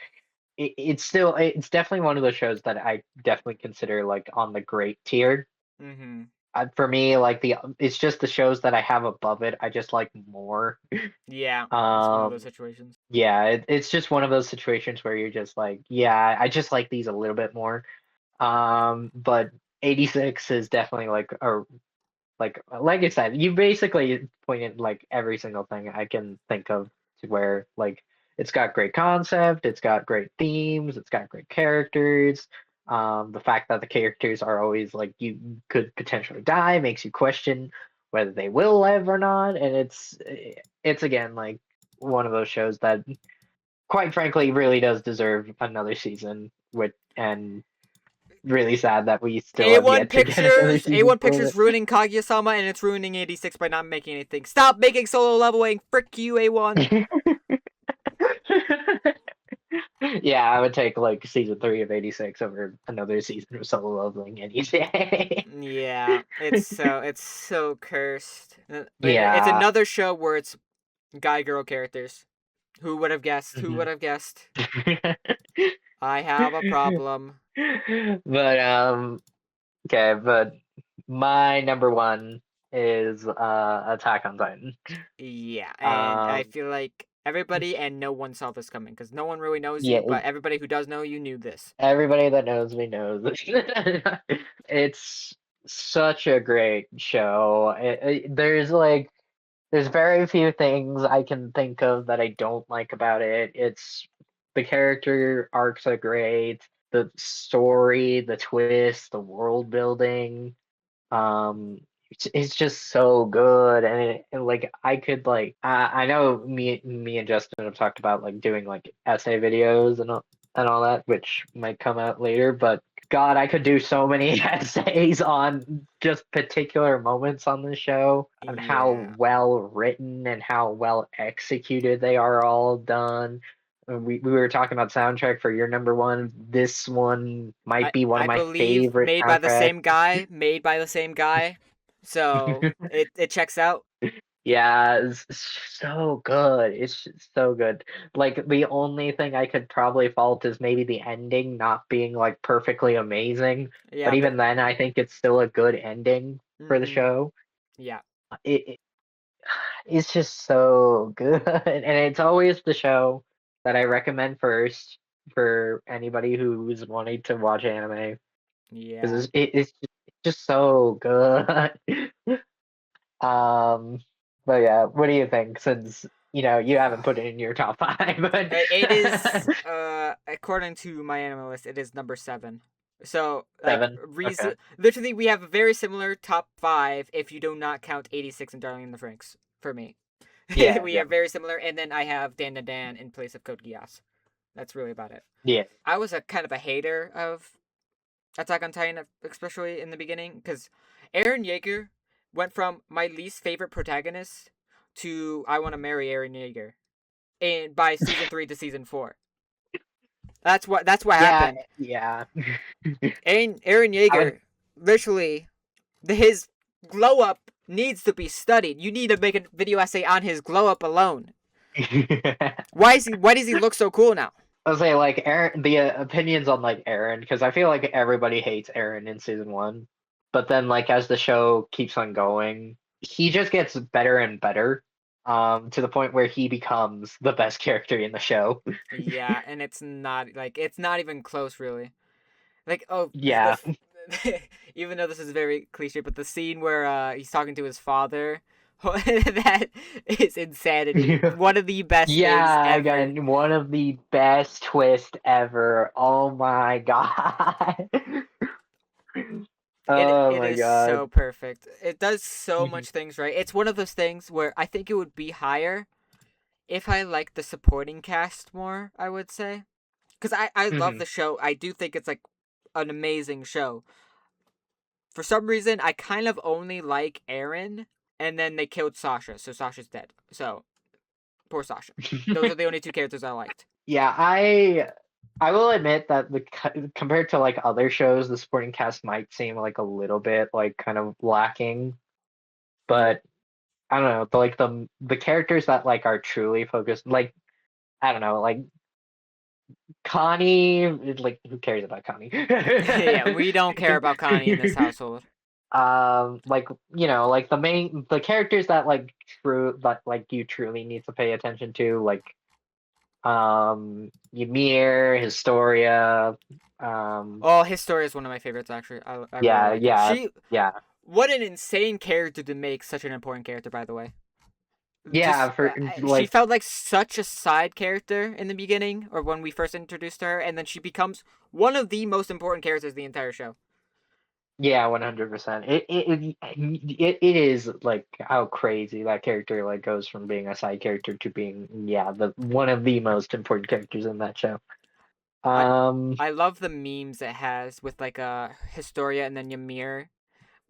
Speaker 2: it's definitely one of those shows that I definitely consider like on the great tier.
Speaker 1: Mhm.
Speaker 2: For me, like it's just the shows that I have above it. I just like more.
Speaker 1: Yeah. It's one of those
Speaker 2: Um,
Speaker 1: situations.
Speaker 2: yeah, it's just one of those situations where you're just like, yeah, I just like these a little bit more. But 86 is definitely like I said, you basically pointed like every single thing I can think of to where like it's got great concept, it's got great themes, it's got great characters. The fact that the characters are always like you could potentially die makes you question whether they will live or not, and it's again like one of those shows that quite frankly really does deserve another season. With and really sad that we still have
Speaker 1: A1
Speaker 2: yet to get another
Speaker 1: Pictures,
Speaker 2: season
Speaker 1: A1
Speaker 2: for
Speaker 1: Pictures ruining Kaguya-sama, and it's ruining 86 by not making anything. Stop making solo leveling. Frick you, A1.
Speaker 2: it. Yeah, I would take like season 3 of 86 over another season of Solo Leveling any day.
Speaker 1: Yeah, it's so cursed. And it's
Speaker 2: Yeah.
Speaker 1: another show where it's guy girl characters. Who would have guessed? Who
Speaker 2: Mhm.
Speaker 1: would have guessed? I have a problem.
Speaker 2: But okay, but my number one is Attack on Titan.
Speaker 1: Yeah, and I
Speaker 2: Um
Speaker 1: feel like everybody and no one saw this coming because no one really knows
Speaker 2: yeah,
Speaker 1: you, but everybody who does know you knew this.
Speaker 2: everybody that knows me knows. It's such a great show. There's like there's very few things I can think of that I don't like about it. It's the character arcs are great, the story, the twist, the world building. Um, it's just so good, and like I could like I know me and Justin have talked about like doing like essay videos and all that, which might come out later, but God, I could do so many essays on just particular moments on the show and how
Speaker 1: Yeah.
Speaker 2: well written and how well executed they are all done. We were talking about soundtrack for your number one. This one might be one of
Speaker 1: I
Speaker 2: my
Speaker 1: believe
Speaker 2: favorite
Speaker 1: made by the
Speaker 2: soundtracks.
Speaker 1: same guy, made by the same guy. So it checks out.
Speaker 2: Yeah, it's so good. It's just so good. Like the only thing I could probably fault is maybe the ending not being like perfectly amazing. But
Speaker 1: Yeah, but
Speaker 2: even then, I think it's still a good ending for the
Speaker 1: mhm.
Speaker 2: show.
Speaker 1: Yeah.
Speaker 2: It it's just so good, and it's always the show that I recommend first for anybody who's wanting to watch anime
Speaker 1: Yeah.
Speaker 2: because it's just so good. Um, but yeah, what do you think? Since you haven't put it in your top five, but
Speaker 1: It is according to my anime list, it is number 7. So like
Speaker 2: seven. Okay.
Speaker 1: reason literally we have a very similar top 5 if you do not count 86 and Darling in the Franxx for me.
Speaker 2: Yeah,
Speaker 1: We
Speaker 2: yeah,
Speaker 1: are very similar, and then I have Dan Dan Dan in place of Code Geass. That's really about it.
Speaker 2: yeah.
Speaker 1: I was a kind of a hater of Attack on Titan, especially in the beginning, because Eren Yeager went from my least favorite protagonist to I want to marry Eren Yeager, and by season 3 to season 4. That's what
Speaker 2: Yeah,
Speaker 1: happened.
Speaker 2: yeah.
Speaker 1: Eren
Speaker 2: I would.
Speaker 1: Yeager, literally, his glow up needs to be studied. You need to make a video essay on his glow up alone.
Speaker 2: I
Speaker 1: Why does he look so cool now?
Speaker 2: would say like Aaron, the opinions on like Aaron, because I feel like everybody hates Aaron in season one, but then like as the show keeps on going, he just gets better and better, to the point where he becomes the best character in the show.
Speaker 1: Yeah, and it's not even close really. Like, oh,
Speaker 2: Yeah.
Speaker 1: even though this is very cliche, but the scene where he's talking to his father, that is insanity. One of the best things
Speaker 2: Yeah,
Speaker 1: ever.
Speaker 2: again, one of the best twists ever. Oh my God.
Speaker 1: It
Speaker 2: Oh
Speaker 1: it
Speaker 2: my
Speaker 1: is
Speaker 2: God.
Speaker 1: so perfect. It does so
Speaker 2: Mhm,
Speaker 1: much things right. It's one of those things where I think it would be higher if I liked the supporting cast more, I would say. Because I love
Speaker 2: mhm.
Speaker 1: the show. I do think it's like an amazing show. For some reason, I kind of only like Aaron, and then they killed Sasha, so Sasha's dead. So poor Sasha. Those are the only two characters I liked.
Speaker 2: Yeah, I will admit that compared to like other shows, the supporting cast might seem like a little bit like kind of lacking,
Speaker 1: Yeah.
Speaker 2: but I don't know, the characters that like are truly focused, like I don't know, like Connie, like who cares about Connie?
Speaker 1: Yeah, we don't care about Connie in this household.
Speaker 2: Like like the characters that like true that like you truly need to pay attention to, like Ymir, Historia, um
Speaker 1: Oh, his story is one of my favorites, actually. I really
Speaker 2: yeah,
Speaker 1: like her.
Speaker 2: yeah, yeah.
Speaker 1: What an insane character to make such an important character, by the way.
Speaker 2: Yeah,
Speaker 1: Just,
Speaker 2: for
Speaker 1: she
Speaker 2: like
Speaker 1: felt like such a side character in the beginning, or when we first introduced her, and then she becomes one of the most important characters of the entire show.
Speaker 2: yeah, 100%. It is like how crazy that character like goes from being a side character to being, yeah, the one of the most important characters in that show.
Speaker 1: I
Speaker 2: Um
Speaker 1: I love the memes it has with like Historia and then Ymir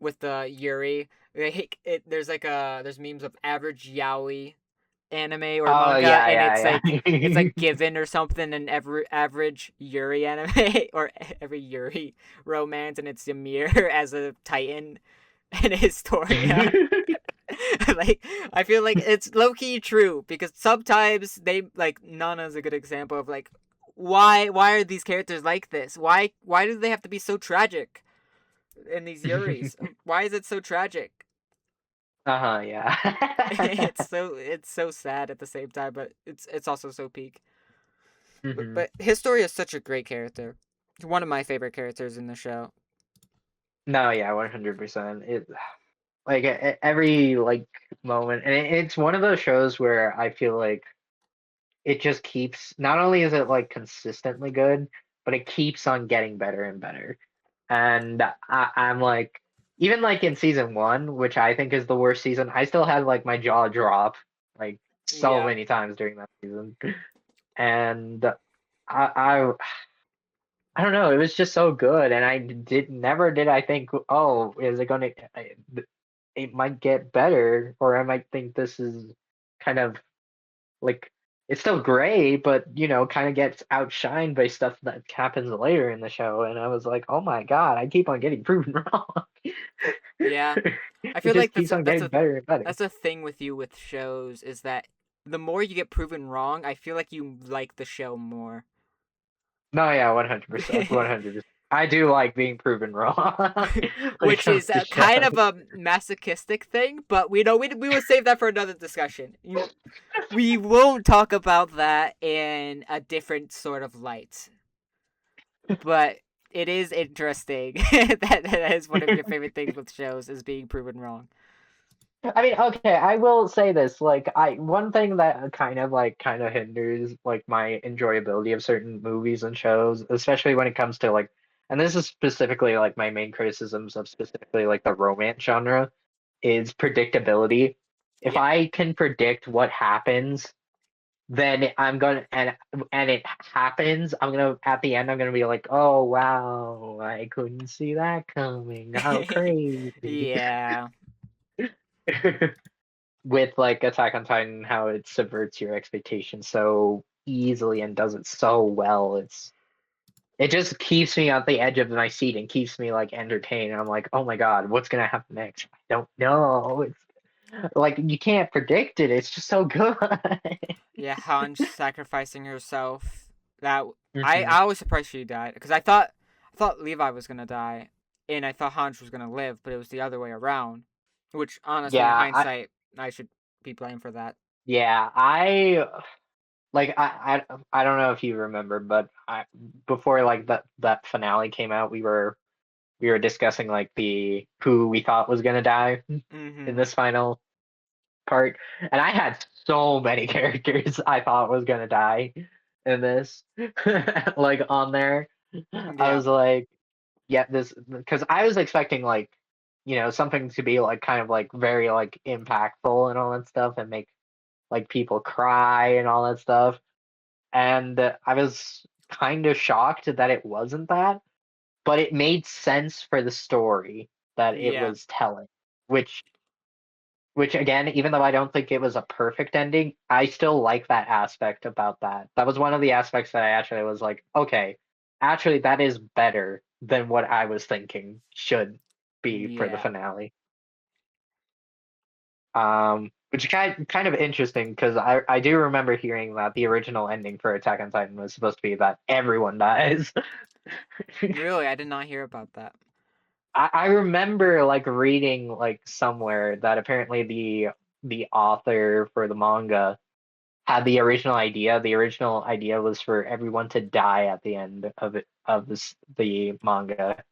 Speaker 1: with the Yuri. There's like there's memes of average yaoi anime or
Speaker 2: oh
Speaker 1: manga,
Speaker 2: yeah,
Speaker 1: and
Speaker 2: yeah,
Speaker 1: it's
Speaker 2: yeah.
Speaker 1: like given or something, and every average Yuri anime or every Yuri romance, and it's Ymir as a Titan and Historia. Like, I feel like it's low key true because sometimes they like Nana's a good example of like why are these characters like this? Why do they have to be so tragic in these Yuris? Why is it so tragic?
Speaker 2: Uh-huh, yeah.
Speaker 1: It's so sad at the same time, but it's also so peak.
Speaker 2: hmm
Speaker 1: But Historia is such a great character. One of my favorite characters in the show.
Speaker 2: No, yeah, 100%. It like every like moment, and it's one of those shows where I feel like it just keeps, not only is it like consistently good, but it keeps on getting better and better. And I'm like, even like in season 1, which I think is the worst season, I still had like my jaw drop like so
Speaker 1: Yeah.
Speaker 2: many times during that season. And I I don't know, it was just so good, and I did never did I think, oh, is it gonna? It might get better, or I might think this is kind of like it's still great, but kind of gets outshined by stuff that happens later in the show. And I was like, oh my god, I keep on getting proven wrong.
Speaker 1: Yeah. I
Speaker 2: It
Speaker 1: feel
Speaker 2: just
Speaker 1: like
Speaker 2: keeps on getting better and better.
Speaker 1: that's a thing with you with shows is that the more you get proven wrong, I feel like you like the show more.
Speaker 2: No, yeah, 100%, 100%. I do like being proven wrong when it
Speaker 1: Which
Speaker 2: comes
Speaker 1: is
Speaker 2: to
Speaker 1: a kind of
Speaker 2: shows.
Speaker 1: a masochistic thing, but we will save that for another discussion. We won't talk about that in a different sort of light. But it is interesting that is one of your favorite things with shows is being proven wrong.
Speaker 2: I mean, okay, I will say this. Like, one thing that kind of hinders like my enjoyability of certain movies and shows, especially when it comes to like, and this is specifically like my main criticisms of specifically like the romance genre, is predictability. If
Speaker 1: Yeah.
Speaker 2: I can predict what happens, then I'm gonna and it happens, I'm gonna at the end I'm gonna be like, oh wow, I couldn't see that coming. How crazy.
Speaker 1: Yeah.
Speaker 2: With like Attack on Titan, how it subverts your expectations so easily and does it so well. It just keeps me at the edge of my seat and keeps me like entertained. I'm like, oh my god, what's gonna happen next? I don't know. It's like you can't predict it. It's just so good.
Speaker 1: Yeah, Hanj sacrificing herself. That
Speaker 2: Hmm.
Speaker 1: I was surprised she died because I thought Levi was gonna die, and I thought Hanj was gonna live, but it was the other way around. Which honestly, in
Speaker 2: Yeah,
Speaker 1: hindsight, I should be blamed for that.
Speaker 2: I like I don't know if you remember, but I before like that finale came out, we were discussing like the who we thought was gonna die in
Speaker 1: Mm-hmm.
Speaker 2: this final part, and I had so many characters I thought was gonna die in this, like on there. I
Speaker 1: Yeah.
Speaker 2: was like, yeah, this because I was expecting like, something to be like kind of like very like impactful and all that stuff, and make like people cry and all that stuff, and I was kind of shocked that it wasn't that, but it made sense for the story that it
Speaker 1: Yeah.
Speaker 2: was telling, which which again, even though I don't think it was a perfect ending, I still like that aspect about that. That was one of the aspects that I actually was like, okay, actually that is better than what I was thinking should be for the
Speaker 1: Yeah.
Speaker 2: finale. Which is kind of interesting because I do remember hearing that the original ending for Attack on Titan was supposed to be that everyone dies.
Speaker 1: Really, I did not hear about that.
Speaker 2: I remember like reading like somewhere that apparently the author for the manga had the original idea. The original idea was for everyone to die at the end of the manga.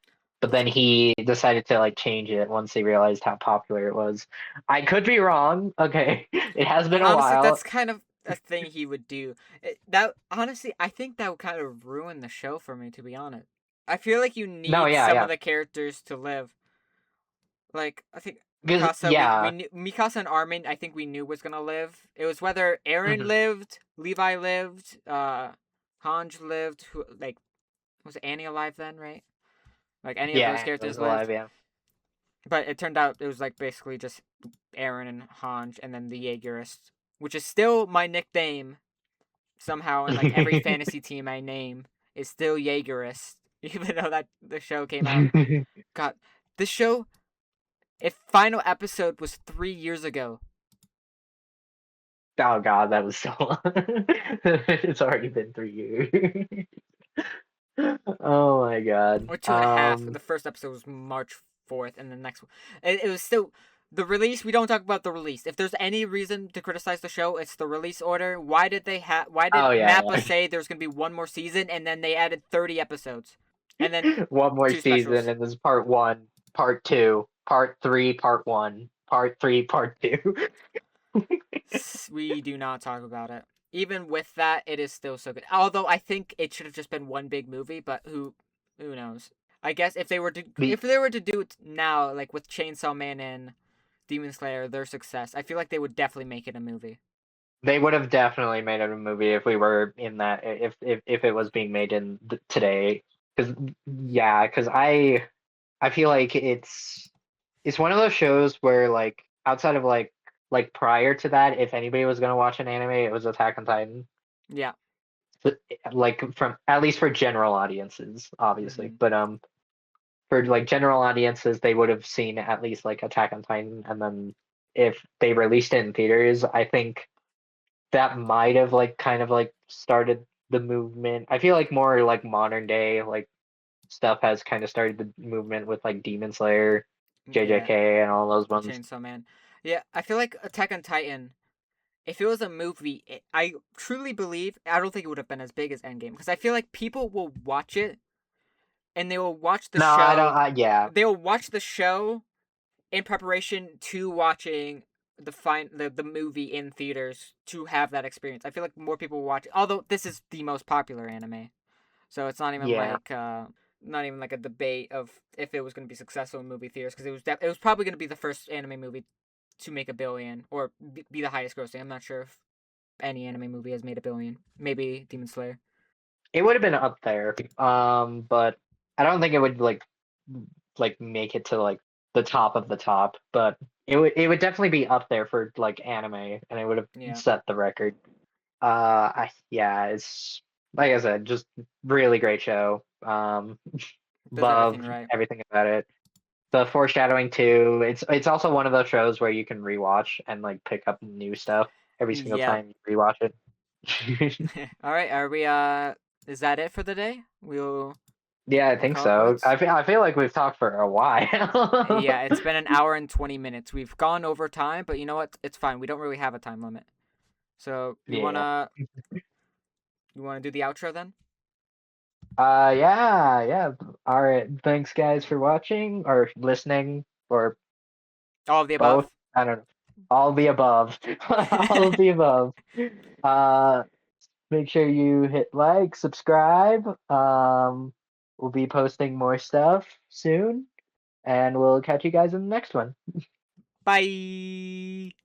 Speaker 2: But then he decided to like change it once he realized how popular it was. I could be wrong. Okay. It has been a
Speaker 1: Honestly,
Speaker 2: while.
Speaker 1: that's kind of a thing he would do. That honestly, I think that would kind of ruin the show for me. To be honest, I feel like you
Speaker 2: No,
Speaker 1: need
Speaker 2: yeah,
Speaker 1: some of
Speaker 2: yeah.
Speaker 1: the characters to live. Like I think
Speaker 2: Because
Speaker 1: We
Speaker 2: yeah.
Speaker 1: knew Mikasa and Armin. I think we knew was gonna live. It was whether Aaron
Speaker 2: Mhm.
Speaker 1: lived, Levi lived, Hanj lived. Who like was Annie alive then? Right? Like any of those
Speaker 2: Yeah, it was
Speaker 1: characters lived.
Speaker 2: alive, yeah.
Speaker 1: But it turned out it was like basically just Aaron and Hanj, and then the Jaegerist, which is still my nickname somehow in like every fantasy team I name is still Jaegerist, even though that the show came out. God, this show, its final episode was 3 years ago,
Speaker 2: Oh god, that was so long. It's already been 3 years. Oh my god.
Speaker 1: or two and a half. The first episode was March 4th, and the next one, it was still the release. We don't talk about the release. If there's any reason to criticize the show, it's the release order. Why did they have? Why did
Speaker 2: Oh yeah,
Speaker 1: Mappa say there's gonna be one more season, and then they added 30 episodes, and then
Speaker 2: yeah. One more
Speaker 1: two
Speaker 2: season,
Speaker 1: specials?
Speaker 2: and this is part one, part two, part three, part one, part three, part two.
Speaker 1: We do not talk about it. Even with that, it is still so good. Although I think it should have just been one big movie, but who knows? I guess if they were to do it now, like with Chainsaw Man and Demon Slayer, their success, I feel like they would definitely make it a movie.
Speaker 2: They would have definitely made it a movie if we were in that if it was being made in today. Because yeah, because I feel like it's one of those shows where like outside of like prior to that, if anybody was gonna watch an anime, it was Attack on Titan.
Speaker 1: Yeah.
Speaker 2: But, like from at least for general audiences, obviously.
Speaker 1: Hmm.
Speaker 2: But for like general audiences, they would have seen at least like Attack on Titan, and then if they released it in theaters, I think that might have like kind of like started the movement. I feel like more like modern day like stuff has kind of started the movement with like Demon Slayer,
Speaker 1: Yeah.
Speaker 2: JJK, and all those ones.
Speaker 1: Chainsaw Man. Yeah, I feel like Attack on Titan. If it was a movie, I truly believe I don't think it would have been as big as Endgame because I feel like people will watch it and they will watch the
Speaker 2: No, I don't.
Speaker 1: show.
Speaker 2: Yeah,
Speaker 1: They will watch the show in preparation to watching the movie in theaters to have that experience. I feel like more people will watch it. Although this is the most popular anime, so it's
Speaker 2: yeah.
Speaker 1: not even like a debate of if it was going to be successful in movie theaters because it was probably going to be the first anime movie to make a billion or be the highest grossing. I'm not sure if any anime movie has made a billion. Maybe Demon Slayer.
Speaker 2: It would have been up there. But I don't think it would like make it to like the top of the top. But it would definitely be up there for like anime, and it would have
Speaker 1: Yeah,
Speaker 2: set the record. Yeah, it's like I said, just really great show.
Speaker 1: does everything
Speaker 2: Love
Speaker 1: right.
Speaker 2: everything about it. The foreshadowing too. It's also one of those shows where you can rewatch and like pick up new stuff every single
Speaker 1: Yeah.
Speaker 2: time you rewatch it.
Speaker 1: All right. Are we? Is that it for the day?
Speaker 2: Yeah, I
Speaker 1: We'll
Speaker 2: think
Speaker 1: call it
Speaker 2: so.
Speaker 1: quits.
Speaker 2: I feel like we've talked for a while.
Speaker 1: Yeah, it's been an hour and 20 minutes. We've gone over time, but you know what? It's fine. We don't really have a time limit. So
Speaker 2: Yeah.
Speaker 1: you wanna do the outro then?
Speaker 2: Yeah, yeah. All right. Thanks guys for watching or listening or
Speaker 1: All of the
Speaker 2: both.
Speaker 1: above.
Speaker 2: I don't know. All the above. All of the above. Uh Make sure you hit like, subscribe. We'll be posting more stuff soon, and we'll catch you guys in the next one.
Speaker 1: Bye.